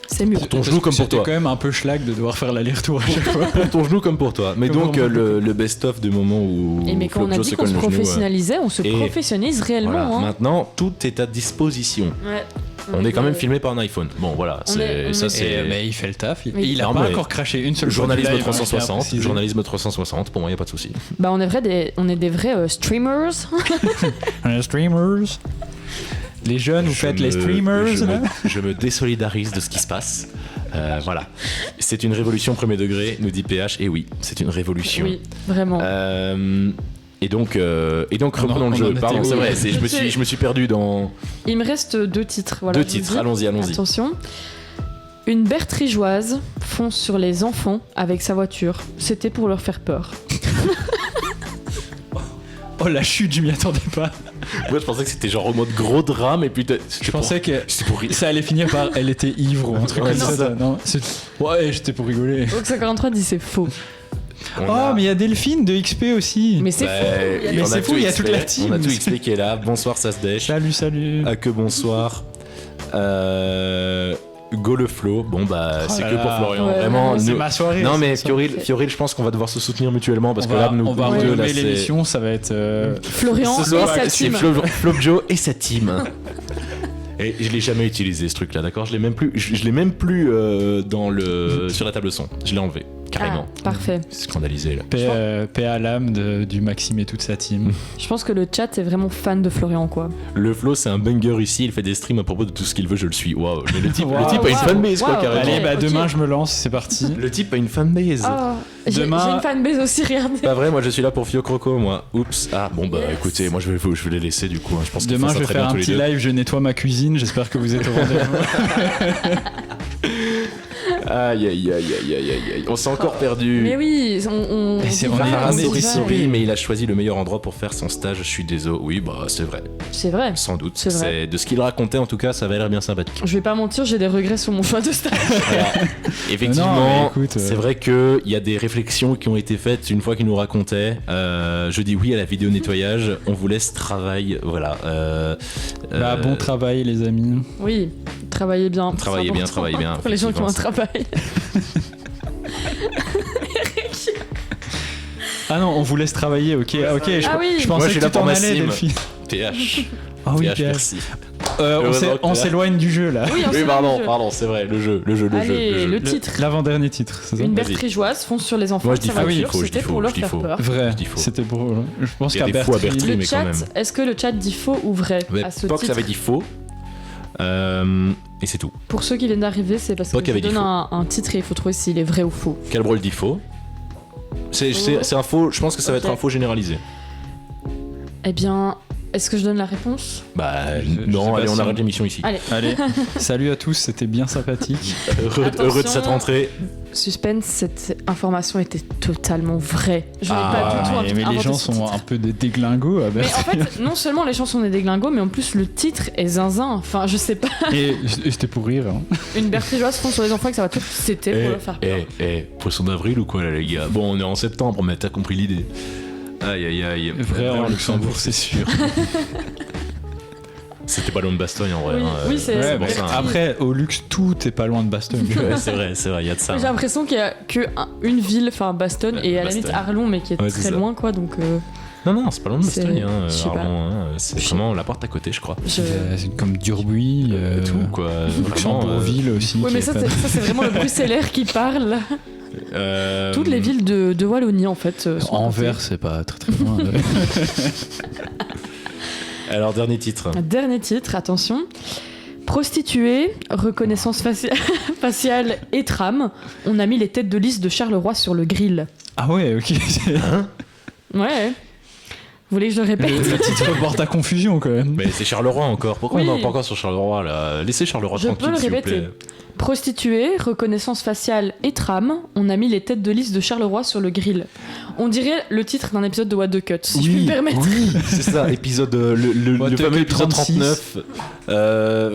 C'est mieux. Pour ton genou comme pour toi. C'était quand même un peu schlag de devoir faire l'aller-retour à chaque fois. Pour ton genou comme pour toi. Mais donc le best-of du moment où mais quand on a dit qu'on se professionnalisait, on se professionnalise réellement. Voilà, maintenant tout est à disposition. Ouais. On est quand même filmé par un iPhone. Bon voilà, mais il fait le taf. Il a pas encore craché une seule fois. Journalisme 360, pour moi il n'y a pas de souci. On est des vrais streamers. Les streamers. Les jeunes, vous faites les streamers. Je me désolidarise de ce qui se passe. Voilà. C'est une révolution premier degré, nous dit PH. Et oui, c'est une révolution. Oui, vraiment. Et donc reprenons le jeu. Pardon, c'est vrai. Je me suis perdu dans. Il me reste 2 titres. Voilà, 2 titres. Allons-y. Attention. Une bertrigeoise fonce sur les enfants avec sa voiture. C'était pour leur faire peur. Oh la chute, je m'y attendais pas. Moi je pensais que c'était genre en mode gros drame et puis je pensais que ça allait finir par elle était ivre ou un truc comme ça. Non, ouais, j'étais pour rigoler. Box143 dit c'est faux. Mais il y a Delphine de XP aussi. Mais c'est faux. Mais c'est fou, il y a toute la team. On a tout XP qui est là. Bonsoir Sasdesh. Salut. Que bonsoir. Go le flow. Bon c'est que pour Florian. Vraiment. C'est ma soirée. Non mais Fioril, je pense qu'on va devoir se soutenir mutuellement parce que là on va renommer l'émission. Ça va être Florian et sa team. Flopjo et sa team. Et je l'ai jamais utilisé ce truc là, d'accord? Je l'ai même plus sur la table son. Je l'ai enlevé carrément. Parfait. Scandalisé là. Paix à l'âme du Maxime et toute sa team. Je pense que le chat est vraiment fan de Florian quoi. Le flow c'est un banger ici, il fait des streams à propos de tout ce qu'il veut, je le suis. Waouh. Mais le type a une fanbase quoi carrément. Allez demain je me lance, c'est parti. Le type a une fanbase. J'ai une fanbase aussi, regardez. Pas vrai, moi je suis là pour Fio Croco moi. Oups. Écoutez, moi je vais les laisser du coup. Je pense demain je vais faire un petit live, je nettoie ma cuisine, j'espère que vous êtes au rendez-vous. Aïe. On s'est encore perdu. Mais oui, on souris, mais il a choisi le meilleur endroit pour faire son stage. Je suis désolé. Oui, bah c'est vrai. C'est vrai. Sans doute. C'est vrai. De ce qu'il racontait, en tout cas, ça avait l'air bien sympathique. Je vais pas mentir, j'ai des regrets sur mon choix de stage. Voilà. Effectivement, c'est vrai qu'il y a des réflexions qui ont été faites une fois qu'il nous racontait. Je dis oui à la vidéo nettoyage. On vous laisse travail. Voilà. Bon travail, les amis. Oui, travaillez bien. Travaillez bien. Pour les gens qui ont un travail. Ah non, on vous laisse travailler, ok. Je pensais que tu t'en allais, Delphine. PH. Ah oui, PH, merci. On s'éloigne du jeu là. Oui, pardon, c'est vrai, le jeu. Allez, le titre. L'avant-dernier titre, c'est ça. Une bertrigeoise fonce sur les enfants. Moi je dis faux, c'était pour leur faire peur. Vrai, c'était pour. Je pense qu'à Bertri. Le chat, est-ce que le chat dit faux ou vrai à ce titre? Pox avait dit faux. Et c'est tout. Pour ceux qui viennent d'arriver, c'est parce que je donne un titre et il faut trouver s'il est vrai ou faux. Calbrol dit faux. C'est un faux, je pense que ça va être un faux généralisé. Eh bien, est-ce que je donne la réponse? Non, allez, on arrête l'émission ici. Allez. Salut à tous, c'était bien sympathique. Heureux de cette rentrée. Suspense, cette information était totalement vraie. Je n'ai pas du tout inventé. Mais les gens sont un peu des déglingos. Mais en fait, non seulement les gens sont des déglingos, mais en plus le titre est zinzin. Enfin, je sais pas. Et c'était pour rire. Hein. Une bertrigeoise fonce sur les enfants, que ça va tout. C'était pour leur faire peur. Poisson d'avril ou quoi là, les gars? Bon, on est en septembre, mais t'as compris l'idée. Aïe. Vrai en Luxembourg, c'est sûr. C'était pas loin de Bastogne en vrai. Oui, c'est bon, ça. Après, au luxe, tout est pas loin de Bastogne. Ouais, c'est vrai, il y a de ça. J'ai l'impression qu'il y a qu'une ville, enfin Bastogne, et à la limite Arlon, mais qui est très loin, quoi. Donc. Non, c'est pas loin de Bastogne. Arlon, c'est vraiment la porte à côté, je crois. C'est comme Durbuy, tout quoi. Luxembourgville aussi. Oui, mais ça, c'est vraiment le bruxellaire qui parle. Toutes les villes de Wallonie en fait. Anvers, c'est pas très loin. Alors, dernier titre, attention. Prostituée, reconnaissance faciale et trame. On a mis les têtes de liste de Charleroi sur le grill. Ah ouais, ok. Ouais. Vous voulez que je le répète? Le titre porte à confusion quand même. Mais c'est Charleroi encore. Pourquoi on n'est pas encore sur Charleroi là? Laissez Charleroi tranquille, s'il vous plaît. Prostituée, reconnaissance faciale et trame. On a mis les têtes de liste de Charleroi sur le grill. On dirait le titre d'un épisode de What the Cut, si je puis me permettre. Oui, c'est ça, épisode le fameux épisode 39.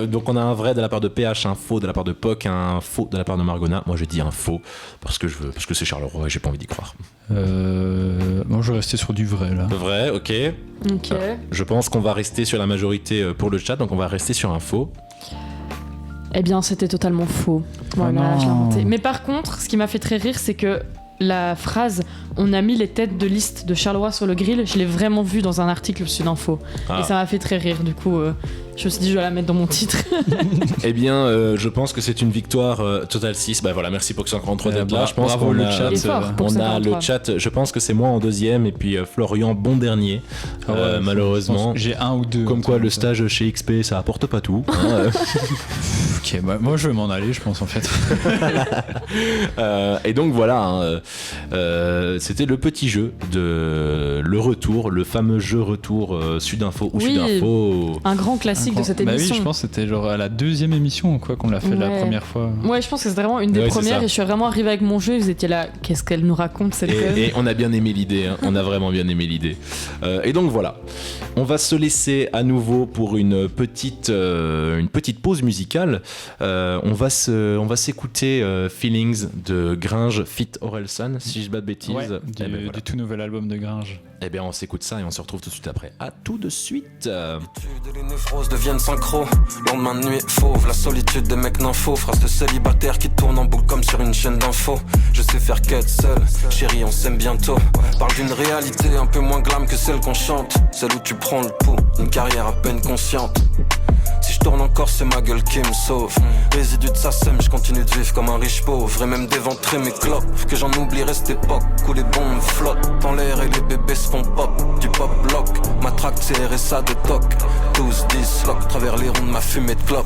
Donc on a un vrai de la part de PH, un faux de la part de Poc, un faux de la part de Margona. Moi je dis un faux parce que c'est Charleroi et j'ai pas envie d'y croire. Moi je vais rester sur du vrai là. Vrai, ok. Je pense qu'on va rester sur la majorité pour le chat, donc on va rester sur un faux. Eh bien, c'était totalement faux. Voilà, je l'ai inventé. Mais par contre, ce qui m'a fait très rire, c'est que la phrase « On a mis les têtes de liste de Charleroi sur le grill », je l'ai vraiment vu dans un article Sud Info. Et ça m'a fait très rire. Du coup, je me suis dit, je vais la mettre dans mon titre. Eh bien, je pense que c'est une victoire Total 6. Bah voilà, merci pour que 53 d'être là. Je pense bravo le chat. On a le chat. Je pense que c'est moi en deuxième et puis Florian bon dernier. Malheureusement. J'ai un ou deux. Comme quoi, le stage chez XP, ça apporte pas tout. Ok, moi je vais m'en aller, je pense en fait. Et donc voilà, c'était le petit jeu de le retour, le fameux jeu retour Sud Info ou Sud Info. Un grand classique de cette émission. Oui, je pense que c'était genre à la deuxième émission quoi qu'on l'a fait la première fois. Ouais, je pense que c'est vraiment une des premières et je suis vraiment arrivé avec mon jeu et vous étiez là, qu'est-ce qu'elle nous raconte cette conne. Et on a bien aimé l'idée, hein. On a vraiment bien aimé l'idée. Et donc voilà, on va se laisser à nouveau pour une petite pause musicale. On va s'écouter Feelings de Gringe feat. Orelsan, si je bats de bêtises. Ouais, du tout nouvel album de Gringe. Eh bien, on s'écoute ça et on se retrouve tout de suite après. À tout de suite. Les névroses deviennent synchro. Lendemain de nuit fauve, la solitude des mecs nympho. Phrase de célibataire qui tourne en boucle comme sur une chaîne d'infos. Je sais faire qu'être seul, chérie, on s'aime bientôt. Parle d'une réalité un peu moins glam que celle qu'on chante. Celle où tu prends le pouls, une carrière à peine consciente. Si je tourne encore, c'est ma gueule qui me sauve. Résidu de sa sème, je continue de vivre comme un riche pauvre. Et même d'éventrer mes clopes, que j'en oublierai cette époque où les bombes flottent dans l'air et les bébés se font pop. Du pop bloc, ma traque c'est RSA de toc. 12, 10, lock, travers les ronds de ma fumée de clope.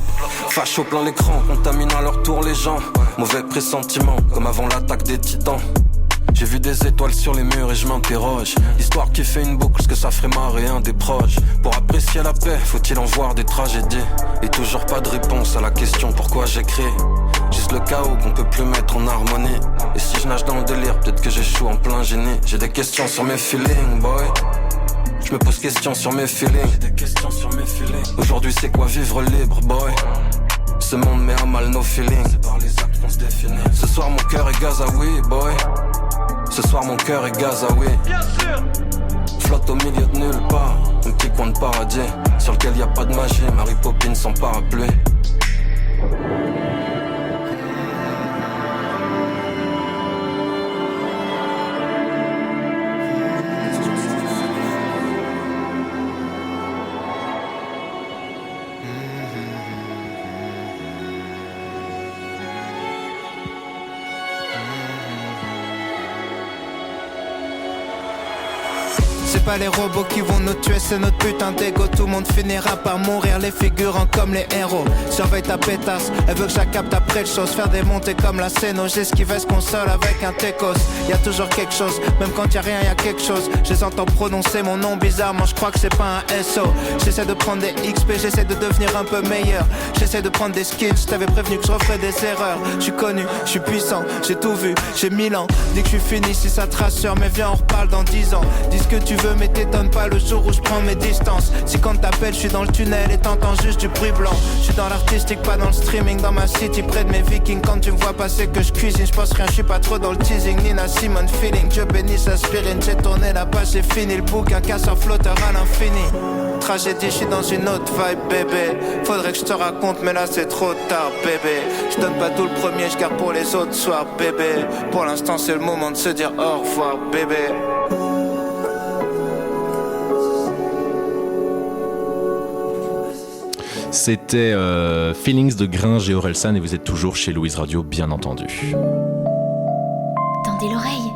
Fâche au plein l'écran, contaminant à leur tour les gens. Mauvais pressentiment, comme avant l'attaque des titans. J'ai vu des étoiles sur les murs et je m'interroge. L'histoire qui fait une boucle, ce que ça ferait marrer un des proches. Pour apprécier la paix, faut-il en voir des tragédies? Et toujours pas de réponse à la question pourquoi j'écris. Juste le chaos qu'on peut plus mettre en harmonie. Et si je nage dans le délire, peut-être que j'échoue en plein génie. J'ai des questions sur mes feelings, boy. Je me pose questions sur mes feelings. Aujourd'hui c'est quoi vivre libre, boy? Ce monde met à mal nos feelings. C'est par les actes qu'on se définit. Ce soir mon cœur est Gazaoui, boy. Ce soir mon cœur est Gazaoui. Bien sûr. Flotte au milieu de nulle part. Un petit coin de paradis sur lequel y a pas de magie. Mary Poppins sans parapluie. C'est pas les robots qui vont nous tuer, c'est notre putain d'ego. Tout le monde finira par mourir, les figurants comme les héros. Surveille ta pétasse, elle veut que je la capte après le chose. Faire des montées comme la Céno, j'esquivais ce console avec un Tecos. Y'a toujours quelque chose, même quand y'a rien y'a quelque chose. Je les entends prononcer mon nom bizarrement, je crois que c'est pas un SO. J'essaie de prendre des XP, j'essaie de devenir un peu meilleur. J'essaie de prendre des skills, je t'avais prévenu que je referais des erreurs. Je suis connu, je suis puissant, j'ai tout vu, j'ai 1000 ans. Dis que je suis fini si ça te rassure, mais viens on reparle dans 10 ans. Dis ce que tu veux mais t'étonne pas le jour où je prends mes distances. Si quand t'appelles je suis dans le tunnel et t'entends juste du bruit blanc. Je suis dans l'artistique, pas dans le streaming. Dans ma city près de mes vikings. Quand tu me vois passer que je cuisine, je pense rien, je suis pas trop dans le teasing. Nina Simone feeling, Dieu bénisse aspirine. J'ai tourné la page, j'ai fini le book. Un casseur flotteur à l'infini. Tragédie, je suis dans une autre vibe bébé. Faudrait que je te raconte mais là c'est trop tard bébé. Je donne pas tout le premier, je garde pour les autres soirs bébé. Pour l'instant c'est le moment de se dire au revoir bébé. C'était Feelings de Gringe et Orelsan et vous êtes toujours chez Louise Radio, bien entendu. Tendez l'oreille,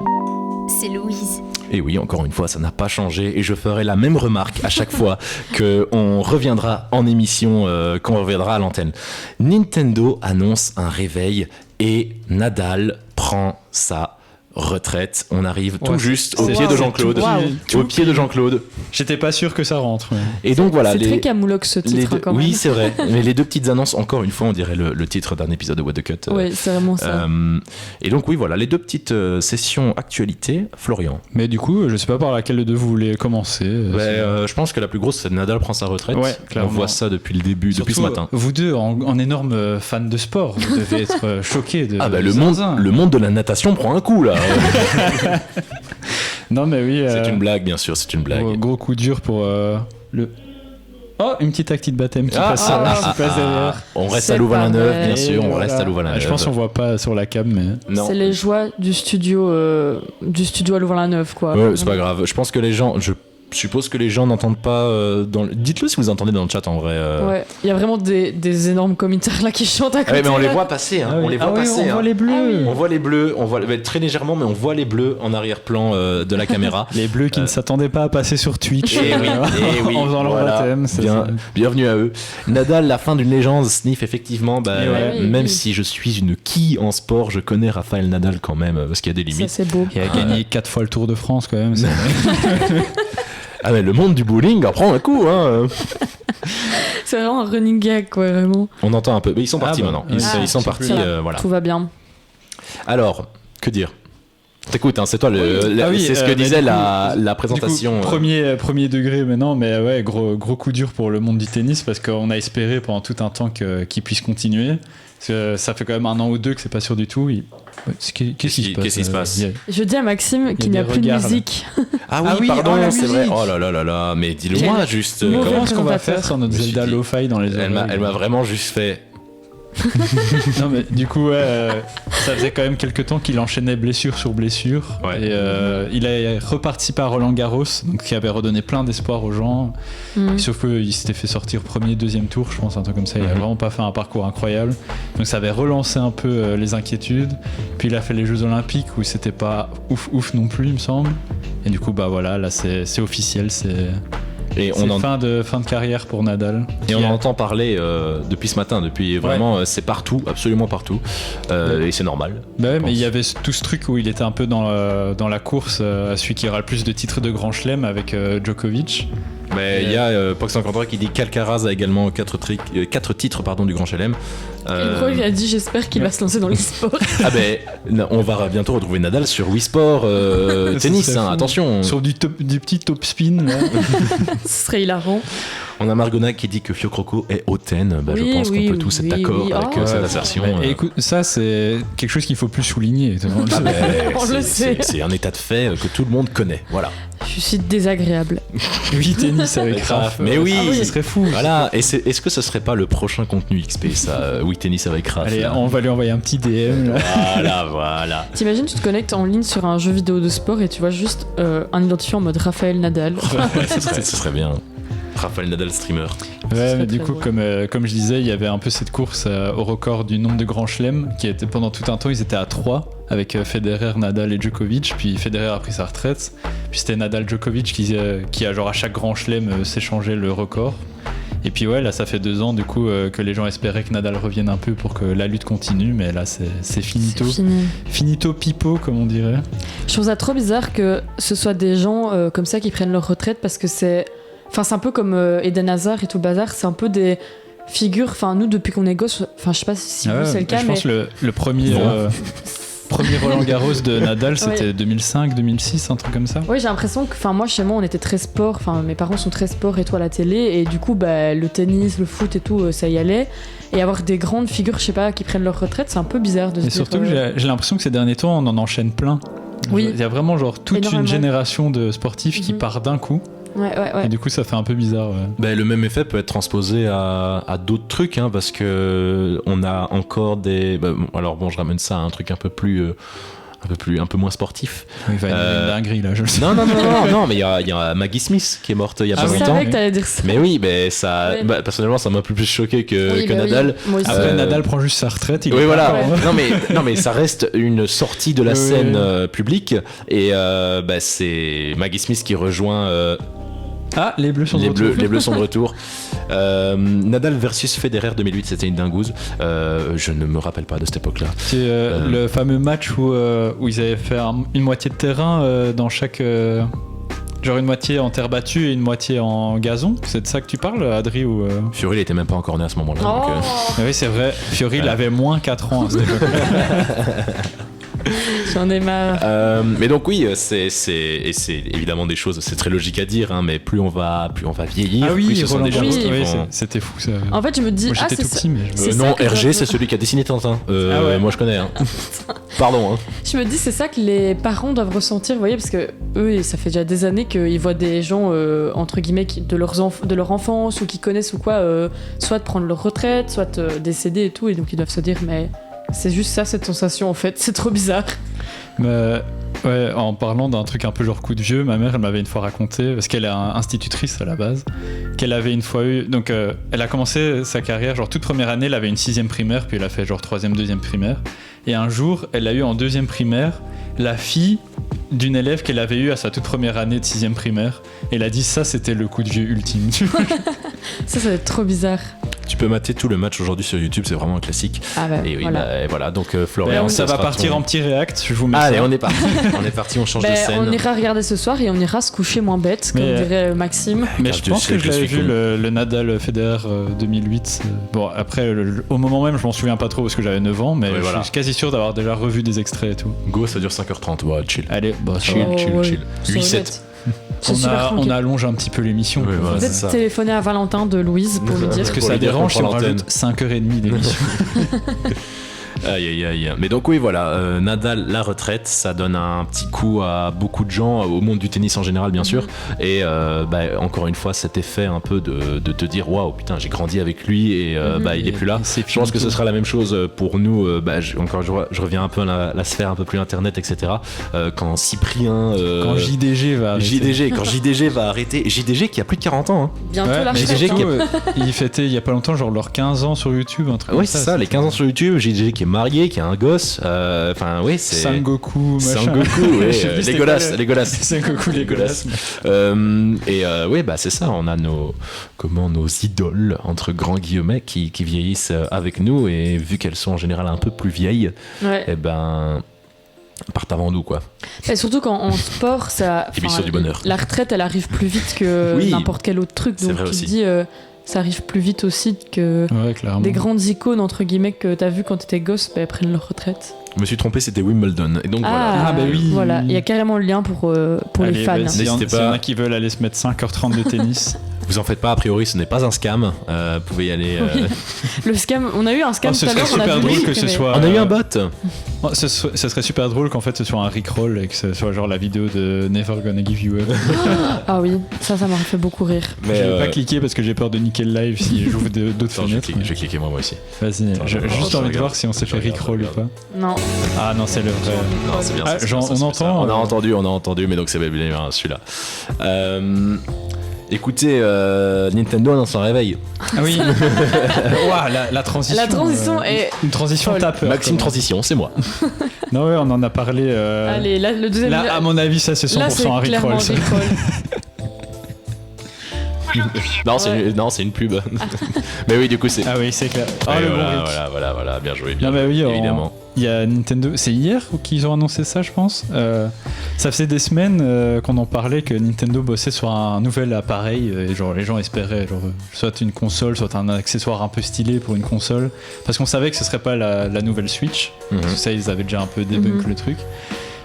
c'est Louise. Et oui, encore une fois, ça n'a pas changé et je ferai la même remarque à chaque fois qu'on reviendra en émission, quand on reviendra à l'antenne. Nintendo annonce un réveil et Nadal prend sa retraite. On arrive tout juste au pied de Jean-Claude. Au pied de Jean-Claude. J'étais pas sûr que ça rentre. Mais... Et donc voilà. C'est très camoulox ce titre quand même. Oui, c'est vrai. Mais les deux petites annonces, encore une fois, on dirait le titre d'un épisode de What the Cut. Oui, c'est vraiment ça. Et donc oui, voilà, les deux petites sessions actualité. Florian. Mais du coup, je sais pas par laquelle de deux vous voulez commencer. Je pense que la plus grosse, c'est Nadal prend sa retraite. Ouais, on voit ça depuis le début, surtout, depuis ce matin. Vous deux, en énormes fans de sport, vous devez être choqués de. Ah bah le monde de la natation prend un coup là. Non mais oui. C'est une blague, bien sûr, c'est une blague. Gros coup dur pour le. Oh, une petite active baptême qui passe derrière. On reste à Louvain-la-Neuve, bien sûr, on reste à Louvain-la-Neuve. Je pense qu'on voit pas sur la cam, mais. Non. C'est les joies du studio à Louvain-la-Neuve, quoi. Ouais, c'est pas grave. Je pense que les gens. Je suppose que les gens n'entendent pas Dites-le si vous entendez dans le chat en vrai. Ouais, il y a vraiment des énormes commentaires là qui chantent à côté. Ouais, mais on les voit passer, hein. On les voit passer. On voit les bleus. On voit les bleus, très légèrement, mais on voit les bleus en arrière-plan de la caméra. Les bleus qui ne s'attendaient pas à passer sur Twitch. Et oui, en faisant leur baptême. Bienvenue à eux. Nadal, la fin d'une légende, sniff effectivement. Même si je suis une quille en sport, je connais Rafael Nadal quand même, parce qu'il y a des limites. Ça c'est beau. Il a gagné 4 fois le Tour de France quand même. Ah mais le monde du bowling en prend un coup, hein. C'est vraiment un running gag, quoi, vraiment. On entend un peu, mais ils sont partis maintenant. Ils sont partis, voilà. Tout va bien. Alors, que dire? T'écoutes, hein, c'est toi c'est ce que disait la présentation. Du coup, premier degré maintenant, mais ouais, gros coup dur pour le monde du tennis parce qu'on a espéré pendant tout un temps qu'il puisse continuer. Parce que ça fait quand même 1 an ou 2 que c'est pas sûr du tout. Qu'est-ce qui se passe? Je dis à Maxime qu'il n'y a plus de musique. Ah oui, pardon, c'est vrai. Oh là là, mais dis-le moi juste. Comment est-ce qu'on va faire sur notre Zelda Lo-Fi dans les oreilles? Elle m'a vraiment juste fait. Non mais du coup ça faisait quand même quelques temps qu'il enchaînait blessure sur blessure et il a reparticipé à Roland Garros donc qui avait redonné plein d'espoir aux gens sauf qu'il s'était fait sortir premier, deuxième tour je pense, un truc comme ça. Il a vraiment pas fait un parcours incroyable donc ça avait relancé un peu les inquiétudes. Puis il a fait les Jeux Olympiques où c'était pas ouf non plus il me semble et du coup bah voilà là c'est officiel, et fin de carrière pour Nadal. Et on en entend parler depuis ce matin, depuis vraiment, c'est partout, absolument partout. Et c'est normal. Bah ouais, mais il y avait tout ce truc où il était un peu dans la course à celui qui aura le plus de titres de Grand Chelem avec Djokovic. Mais il y a Pox 53 qui dit qu'Alcaraz a également 4 titres du Grand Chelem. Et Gros lui a dit j'espère qu'il va se lancer dans l'e-sport. Ah ben, on va bientôt retrouver Nadal sur Wii Sport tennis, attention. Sur du petit top spin. Là. Ce serait hilarant. On a Margona qui dit que Fiocrocco est hautaine. Je pense qu'on peut tous être d'accord avec cette assertion. Écoute, ça c'est quelque chose qu'il faut plus souligner. On le sait. C'est un état de fait que tout le monde connaît. Voilà. Je suis désagréable. Oui, tennis avec Raph. Mais oui, ce serait fou. Voilà. Et est-ce que ce serait pas le prochain contenu XP, ça, oui, tennis avec Raph. Allez, on va lui envoyer un petit DM. Là. Voilà. T'imagines, tu te connectes en ligne sur un jeu vidéo de sport et tu vois juste un identifiant en mode Raphaël Nadal. Ce serait bien. Raphaël Nadal streamer. Ouais, mais du coup, comme je disais, il y avait un peu cette course au record du nombre de grands chelems qui était pendant tout un temps, ils étaient à 3 avec Federer, Nadal et Djokovic. Puis Federer a pris sa retraite. Puis c'était Nadal Djokovic qui a genre à chaque grand chelem s'échangeait le record. Et puis ouais, là ça fait 2 ans du coup que les gens espéraient que Nadal revienne un peu pour que la lutte continue, mais là c'est finito. C'est fini. Finito pipo comme on dirait. Je trouve ça trop bizarre que ce soit des gens comme ça qui prennent leur retraite parce que c'est un peu comme Eden Hazard et tout le bazar, c'est un peu des figures, nous depuis qu'on est gosse, je sais pas si vous c'est le cas, je pense le premier Roland Garros de Nadal c'était 2005, 2006, un truc comme ça. Oui, j'ai l'impression que moi chez moi on était très sport, mes parents sont très sport et tout à la télé et du coup le tennis, le foot et tout ça y allait. Et avoir des grandes figures, je sais pas, qui prennent leur retraite, c'est un peu bizarre de se dire. Et surtout que j'ai l'impression que ces derniers temps on en enchaîne plein. Oui. Il y a vraiment toute énormément. une génération de sportifs qui part d'un coup. Ouais. Et du coup ça fait un peu bizarre. Le même effet peut être transposé à d'autres trucs, parce que on a encore des. Alors bon, je ramène ça à un truc un peu moins sportif. Il va y avoir une dinguerie là, je le sais. Non, mais il y a Maggie Smith qui est morte il y a pas longtemps. Je savais que t'allais dire ça. Mais oui, ça, personnellement, ça m'a plus choqué que Nadal. Oui. Moi aussi. Après, Nadal prend juste sa retraite. Oui, voilà. Non, mais ça reste une sortie de la scène publique. Et c'est Maggie Smith qui rejoint. Les Bleus sont de retour. Les Bleus sont de retour. Nadal versus Federer 2008, c'était une dingouse. Je ne me rappelle pas de cette époque-là. C'est le fameux match où ils avaient fait une moitié de terrain dans chaque. Genre une moitié en terre battue et une moitié en gazon. C'est de ça que tu parles, Adri ou Fiori, il était même pas encore né à ce moment-là. Oui, c'est vrai. Fiori, il avait moins 4 ans à cette époque-là. J'en ai marre. Mais donc oui, c'est évidemment des choses, c'est très logique à dire, mais plus on va vieillir, plus ce sont des choses qui vont... C'était fou ça. En fait, je me dis, moi, j'étais tout petit, mais non, RG, c'est celui qui a dessiné Tintin. Moi, je connais. Pardon. Je me dis, c'est ça que les parents doivent ressentir, vous voyez, parce que eux, ça fait déjà des années qu'ils voient des gens entre guillemets de leur enfance ou qui connaissent ou quoi, soit prendre leur retraite, soit décéder et tout, et donc ils doivent se dire, mais c'est juste ça, cette sensation en fait, c'est trop bizarre. Mais ouais, en parlant d'un truc un peu genre coup de vieux, ma mère elle m'avait une fois raconté, parce qu'elle est institutrice à la base, qu'elle avait une fois eu, donc elle a commencé sa carrière, genre toute première année elle avait une 6e primaire, puis elle a fait genre 3e, 2e primaire, et un jour elle a eu en 2e primaire la fille d'une élève qu'elle avait eue à sa toute première année de 6e primaire, et elle a dit ça c'était le coup de vieux ultime. Ça va être trop bizarre. Tu peux mater tout le match aujourd'hui sur YouTube, c'est vraiment un classique. Et oui, voilà. Donc Florian, ça va partir en petit react, je vous mets Allez, ça. on est parti, on change de scène. On ira regarder ce soir et on ira se coucher moins bête, comme dirait Maxime. Mais je pense que je l'avais vu le Nadal Federer 2008. Bon, après, au moment même, je m'en souviens pas trop parce que j'avais 9 ans, mais je suis quasi sûr d'avoir déjà revu des extraits et tout. Go, ça dure 5h30, chill. Allez, chill. 8-7. On allonge un petit peu l'émission. Oui, voilà, peut-être téléphoner à Valentin de Louise pour lui dire. Est-ce que ça dérange si on rajoute 5h30 d'émission? Aïe. Mais donc oui, voilà, Nadal, la retraite, ça donne un petit coup à beaucoup de gens, au monde du tennis en général bien sûr, et encore une fois cet effet un peu de te dire waouh putain j'ai grandi avec lui et il est plus là. Je pense que ce sera la même chose pour nous. Je reviens un peu à la sphère un peu plus internet, etc. Quand Cyprien, quand JDG va arrêter. Quand JDG va arrêter, JDG qui a plus de 40 ans. Bientôt la retraite. Il fêtait il y a pas longtemps genre leurs 15 ans sur YouTube, un truc comme ça. Oui, c'est ça, les 15 ans sur YouTube. JDG qui est marié, qui a un gosse, c'est Sangoku, Legolas. Sangoku, Legolas. C'est ça, on a nos idoles entre grands guillemets qui vieillissent avec nous, et vu qu'elles sont en général un peu plus vieilles, partent avant nous, quoi. Et surtout quand en sport, Et puis sur du bonheur. la retraite, elle arrive plus vite que Oui, n'importe quel autre truc. c'est Donc vrai tu aussi. te dis, ça arrive plus vite aussi que Ouais, clairement. des grandes icônes, entre guillemets, que t'as vu quand t'étais gosse, elles prennent leur retraite. Je me suis trompé, c'était Wimbledon. Et donc voilà. Ah, bah oui. Voilà, il y a carrément le lien pour les Allez, fans. S'il y en N'hésitez pas. a qui veulent aller se mettre 5h30 de tennis. Vous en faites pas, a priori, ce n'est pas un scam. Vous pouvez y aller. Le scam, on a eu un scam Ce tout à serait l'heure, on a super vu drôle le que truc, ce mais- soit. On a eu un bot. Oh, ce serait super drôle qu'en fait ce soit un Rickroll et que ce soit genre la vidéo de Never Gonna Give You Up. Ah oui, ça m'aurait fait beaucoup rire. Mais Je vais pas cliquer parce que j'ai peur de niquer le live si j'ouvre d'autres Attends, je vais fenêtres. cliquer, moi aussi. Vas-y, Attends, j'ai je juste envie de regarde. voir si on s'est Je fait regarde, Rickroll je ou pas. Non. Ah non, c'est le vrai. Non, c'est bien Ah, ça. c'est genre, bien ça, on c'est ça. entend, On a entendu, mais donc c'est bien celui-là. Écoutez, Nintendo annonce un réveil. Ah oui. Ouah, la transition. La transition est une transition folle. tapeur. Maxime Transition, c'est moi. Non ouais, on en a parlé. Allez, là, le deuxième. Là, à mon avis, ça c'est 100% là, c'est un clairement Rickroll. ça. Rickroll. Non, c'est une pub. Mais oui, du coup, c'est. Ah oui, c'est clair. Ah, Ouais, le bon voilà, Rick. voilà, bien joué. Non, mais oui, évidemment. Il y a Nintendo, c'est hier qu'ils ont annoncé ça, je pense. Ça faisait des semaines qu'on en parlait que Nintendo bossait sur un nouvel appareil et genre les gens espéraient genre, soit une console, soit un accessoire un peu stylé pour une console, parce qu'on savait que ce serait pas la nouvelle Switch. Mhm. Parce que ça, ils avaient déjà un peu debunk le truc.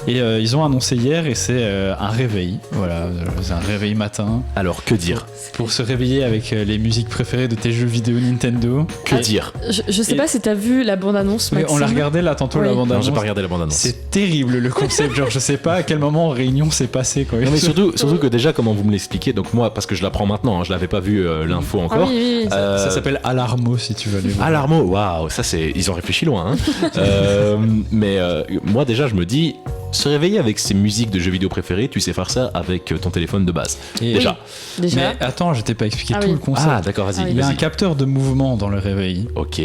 Et ils ont annoncé hier et c'est un réveil. Voilà, c'est un réveil matin Alors, que dire pour se réveiller avec les musiques préférées de tes jeux vidéo Nintendo. Que dire Je sais pas si t'as vu la bande-annonce, Mais Maxime. on l'a regardé là tantôt Oui. la bande Non, annonce. j'ai pas regardé la bande-annonce. C'est terrible le concept, genre je sais pas à quel moment en réunion c'est passé quoi. Non, mais surtout que déjà, comment vous me l'expliquez, donc moi, parce que je l'apprends maintenant, hein, je l'avais pas vu l'info Ah encore. oui, oui, oui. Ça s'appelle Alarmo si tu veux aller voir. Alarmo, waouh, ça c'est. Ils ont réfléchi loin, hein. Mais moi déjà, je me dis. Se réveiller avec ses musiques de jeux vidéo préférées, tu sais faire ça avec ton téléphone de base. Et- Déjà. Déjà. Mais attends, je t'ai pas expliqué Ah tout oui. le concept. Ah, d'accord, vas-y. Ah oui. Il y a un vas-y. capteur de mouvement dans le réveil. Ok.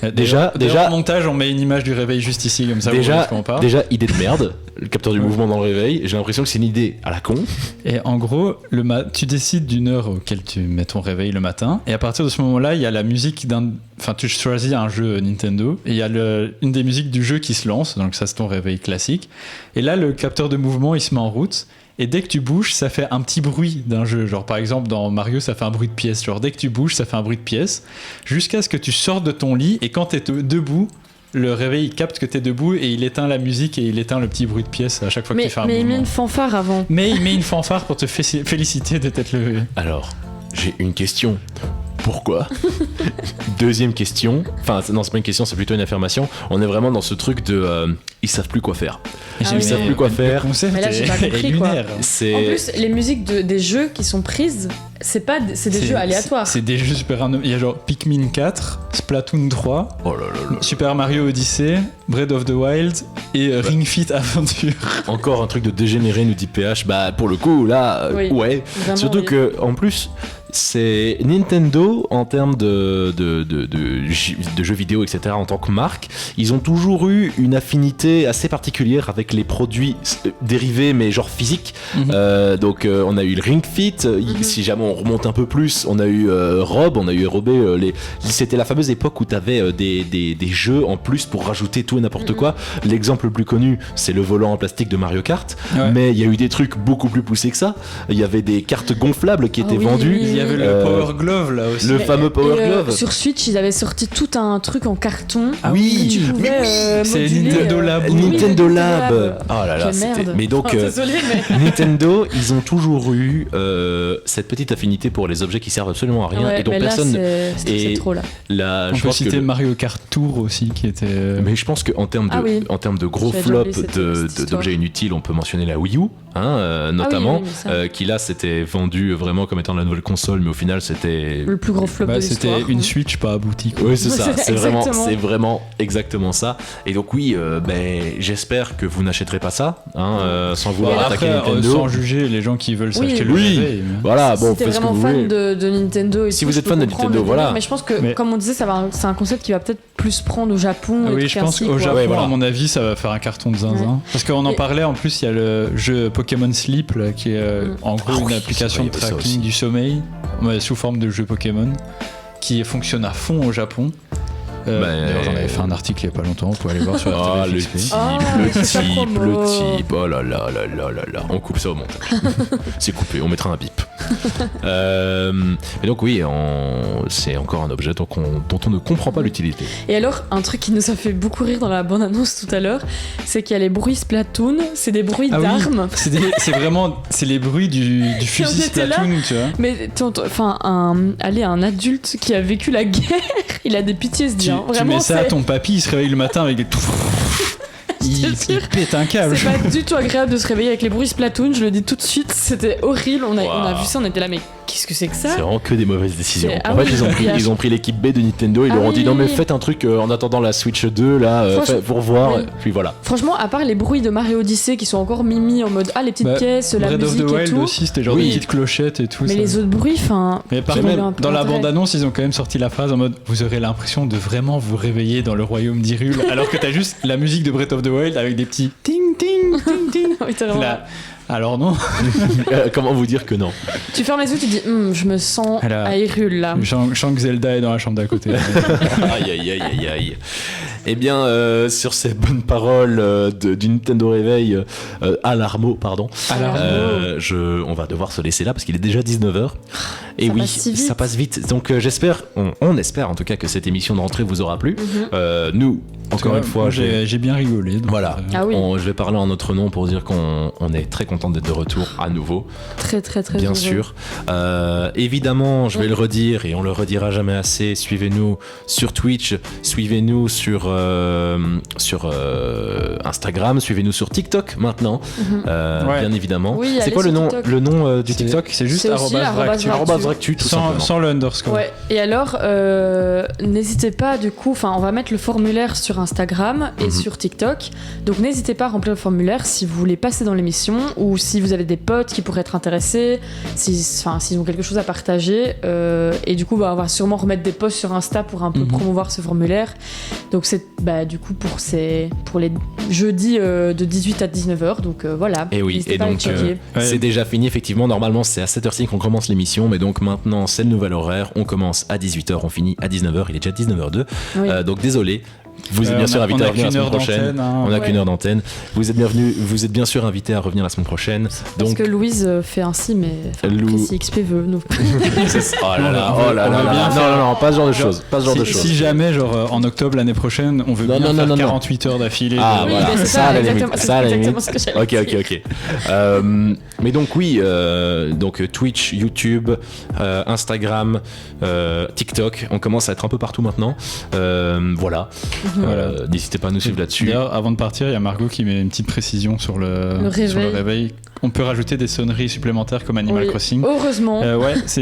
D'ailleurs, Déjà- en montage, on met une image du réveil juste ici comme ça. vous voyez Déjà, de quoi on parle. déjà, idée de merde. Le capteur du mouvement dans le réveil. J'ai l'impression que c'est une idée à la con. Et en gros, tu décides d'une heure auquel tu mets ton réveil le matin. Et à partir de ce moment-là, il y a la musique d'un. Enfin, tu choisis un jeu Nintendo. Et il y a une des musiques du jeu qui se lance. Donc, ça, c'est ton réveil classique. Et là, le capteur de mouvement, il se met en route. Et dès que tu bouges, ça fait un petit bruit d'un jeu. Genre, par exemple, dans Mario, ça fait un bruit de pièce. Genre, dès que tu bouges, ça fait un bruit de pièce. Jusqu'à ce que tu sortes de ton lit. Et quand tu es debout, le réveil, il capte que tu es debout. Et il éteint la musique et il éteint le petit bruit de pièce à chaque fois que Mais, tu fais un mais il met mouvement. une fanfare avant. Mais il met une fanfare pour te féliciter de t'être levé. Alors, j'ai une question. Pourquoi Deuxième question. Enfin, non, c'est pas une question, c'est plutôt une affirmation. On est vraiment dans ce truc de. Ils savent plus quoi faire. Ah oui. Ils savent plus quoi faire. Le concept Mais là, j'ai pas est compris, quoi. lunaire. C'est. En plus, les musiques des jeux qui sont prises, c'est des jeux aléatoires. C'est des jeux super random. Il y a genre Pikmin 4, Splatoon 3, Oh là là là. Super Mario Odyssey, Breath of the Wild et Ring Fit Adventure. Encore un truc de dégénéré, nous dit PH. Bah, pour le coup, là, Oui. ouais. Vraiment, Surtout oui. que, en plus, c'est Nintendo en termes de jeux vidéo, etc. En tant que marque, ils ont toujours eu une affinité assez particulière avec les produits dérivés, mais genre physiques. Donc, on a eu le Ring Fit. Si jamais on remonte un peu plus, on a eu Rob, on a eu ROB. C'était la fameuse époque où tu avais des jeux en plus pour rajouter tout et n'importe quoi. L'exemple le plus connu, c'est le volant en plastique de Mario Kart. Ouais. Mais il y a eu des trucs beaucoup plus poussés que ça. Il y avait des cartes gonflables qui Ah étaient oui, vendues. oui, Il y avait le Power Glove là aussi. Le fameux Power Et, Glove. sur Switch, ils avaient sorti tout un truc en carton. Ah oui, que tu pouvais, c'est moduler, Nintendo Lab. oui, Nintendo oui, Lab. Oh là là, Quelle c'était. merde. Mais donc, Oh, désolé, mais. Nintendo, ils ont toujours eu cette petite affinité pour les objets qui servent absolument à rien Ouais, et dont mais là, personne. c'est trop là. On Je peut pense que citer Mario Kart Tour aussi qui était. mais je pense qu'en termes de, Ah oui. en termes de gros J'avais flops déjà oublié cette histoire. d'objets inutiles, on peut mentionner la Wii U, notamment, oui, mais ça. qui là s'était vendue vraiment comme étant la nouvelle console, mais au final c'était. Le plus gros flop de C'était l'histoire. une Switch pas aboutie. quoi. Oui, c'est ça, C'est exactement. c'est vraiment exactement ça. Et donc, oui, j'espère que vous n'achèterez pas ça, sans vouloir Mais attaquer Après, Nintendo. sans juger les gens qui veulent Oui. s'acheter le Oui. réveil. mais- Voilà, bon, si t'es faites ce que vraiment vous fan voulez. de Nintendo et Si tout, vous êtes je fan peux de comprendre Nintendo, le délire, voilà. Mais je pense que, Mais- comme on disait, c'est un concept qui va peut-être plus prendre au Japon. Ah et oui, trucs je pense ainsi, qu'au quoi. Japon, Ouais, voilà. à mon avis, ça va faire un carton de zinzin. Ouais. Parce qu'on en Et- parlait, en plus, il y a le jeu Pokémon Sleep, là, qui est en gros Ah une oui, application de c'est vrai, il y avait ça tracking aussi. du sommeil, sous forme de jeu Pokémon, qui fonctionne à fond au Japon. D'ailleurs, j'en avais fait un article il y a pas longtemps, vous pouvez aller voir sur Ah, le RTVFXP. type, oh là là là là là là, on coupe ça au montage. C'est coupé, on mettra un bip. Et donc oui, c'est encore un objet dont on ne comprend pas l'utilité. Et alors, un truc qui nous a fait beaucoup rire dans la bande-annonce tout à l'heure, c'est qu'il y a les bruits Splatoon, c'est des bruits d'armes. C'est les bruits du fusil on était là. Splatoon, tu vois. Mais un adulte qui a vécu la guerre, il a des PTSD. Tu mets ça à ton papy, il se réveille le matin avec des... Il pète un câble. C'est pas du tout agréable de se réveiller avec les bruits Splatoon, je le dis tout de suite, c'était horrible. On a vu ça, on était là, mais qu'est-ce que c'est que ça? C'est vraiment que des mauvaises décisions. En oui, fait, ils ont pris l'équipe B de Nintendo, ils leur ont dit non mais faites un truc en attendant la Switch 2 là, pour voir, puis voilà. Franchement, à part les bruits de Mario Odyssey qui sont encore mimi en mode les petites pièces, la Breath musique of the et Wild tout. aussi, c'était genre des petites clochettes et tout. Mais ça. les autres bruits, Mais par contre, dans la bande-annonce, ils ont quand même sorti la phrase en mode vous aurez l'impression de vraiment vous réveiller dans le royaume d'Hyrule, alors que t'as juste la musique de Breath of the Wild avec des petits ting ting ting ting. Oui, t'as vraiment... Là. Alors non. Comment vous dire que non? Tu fermes les yeux, tu dis je me sens à Hyrule là. Je sens que Zelda est dans la chambre d'à côté. Aïe aïe aïe aïe aïe. Eh bien, sur ces bonnes paroles du Nintendo Réveil on va devoir se laisser là parce qu'il est déjà 19h. Et oui, ça passe vite. Donc j'espère, on espère en tout cas que cette émission de rentrée vous aura plu. Nous, encore une fois, j'ai bien rigolé. Donc voilà, je vais parler en notre nom pour dire qu'on est très content d'être de retour à nouveau. Très très très bien heureux. sûr. Évidemment, je vais le redire et on le redira jamais assez. Suivez-nous sur Twitch, suivez-nous sur Instagram, suivez-nous sur TikTok maintenant, bien évidemment. Oui, c'est quoi le nom du TikTok? C'est juste @Vractu, tout simplement. Sans le underscore. Ouais. Et alors, n'hésitez pas du coup, on va mettre le formulaire sur Instagram et sur TikTok. Donc n'hésitez pas à remplir le formulaire si vous voulez passer dans l'émission ou si vous avez des potes qui pourraient être intéressés, s'ils ont quelque chose à partager. Et du coup, on va sûrement remettre des posts sur Insta pour un peu promouvoir ce formulaire. Donc c'est du coup pour les jeudis de 18 à 19h. Donc voilà. Et oui, et donc c'est déjà fini effectivement. Normalement c'est à 7h05 qu'on commence l'émission, mais donc maintenant c'est le nouvel horaire. On commence à 18h, on finit à 19h. Il est déjà 19h02. Oui. Donc désolé. Vous êtes bien sûr invité à revenir la semaine prochaine. On n'a qu'une heure d'antenne. Vous êtes bien sûr invité à revenir la semaine prochaine. Parce que Louise fait ainsi, mais si XP veut. Nous... oh là là. Non, pas ce genre de choses. Si jamais, genre en octobre l'année prochaine, on veut bien faire 48 heures d'affilée. Ah voilà, ça à la limite. Ok. Mais donc oui, donc Twitch, YouTube, Instagram, TikTok, on commence à être un peu partout maintenant. Voilà. N'hésitez pas à nous suivre là-dessus. D'ailleurs, avant de partir, il y a Margot qui met une petite précision sur le réveil. On peut rajouter des sonneries supplémentaires comme Animal Crossing. Heureusement.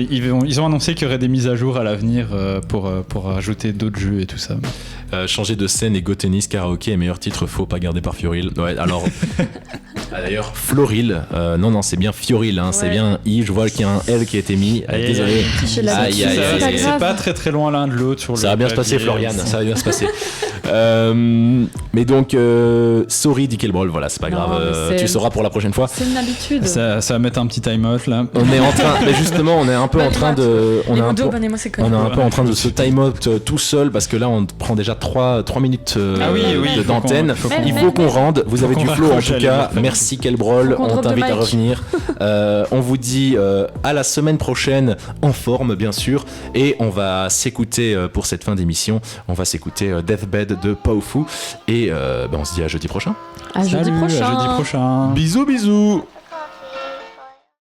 Ils ont annoncé qu'il y aurait des mises à jour à l'avenir pour rajouter d'autres jeux et tout ça. Changer de scène et Go Tennis Karaoké est meilleur titre faux pas gardé par Fioril. Ouais, alors d'ailleurs Floril, non c'est bien Fioril, c'est bien un I, je vois qu'il y a un L qui a été mis. Désolé. C'est pas très très loin l'un de l'autre. Ça va bien se passer Florian, ça va bien se passer. Mais donc sorry dit Kelbrol, voilà, c'est pas grave, tu sauras pour la prochaine fois. C'est une habitude. Ça va mettre un petit time out là. On est en train, mais justement on est un peu en train de se time out tout seul parce que là on prend déjà 3 minutes d'antenne. Il faut qu'on rende. Vous avez du flow en tout cas. Merci Kelbrol, on t'invite à revenir. On vous dit à la semaine prochaine en forme bien sûr, et on va s'écouter pour cette fin d'émission. On va s'écouter Deathbed de Powfu et on se dit à jeudi prochain. À jeudi prochain. À jeudi prochain. Bisous.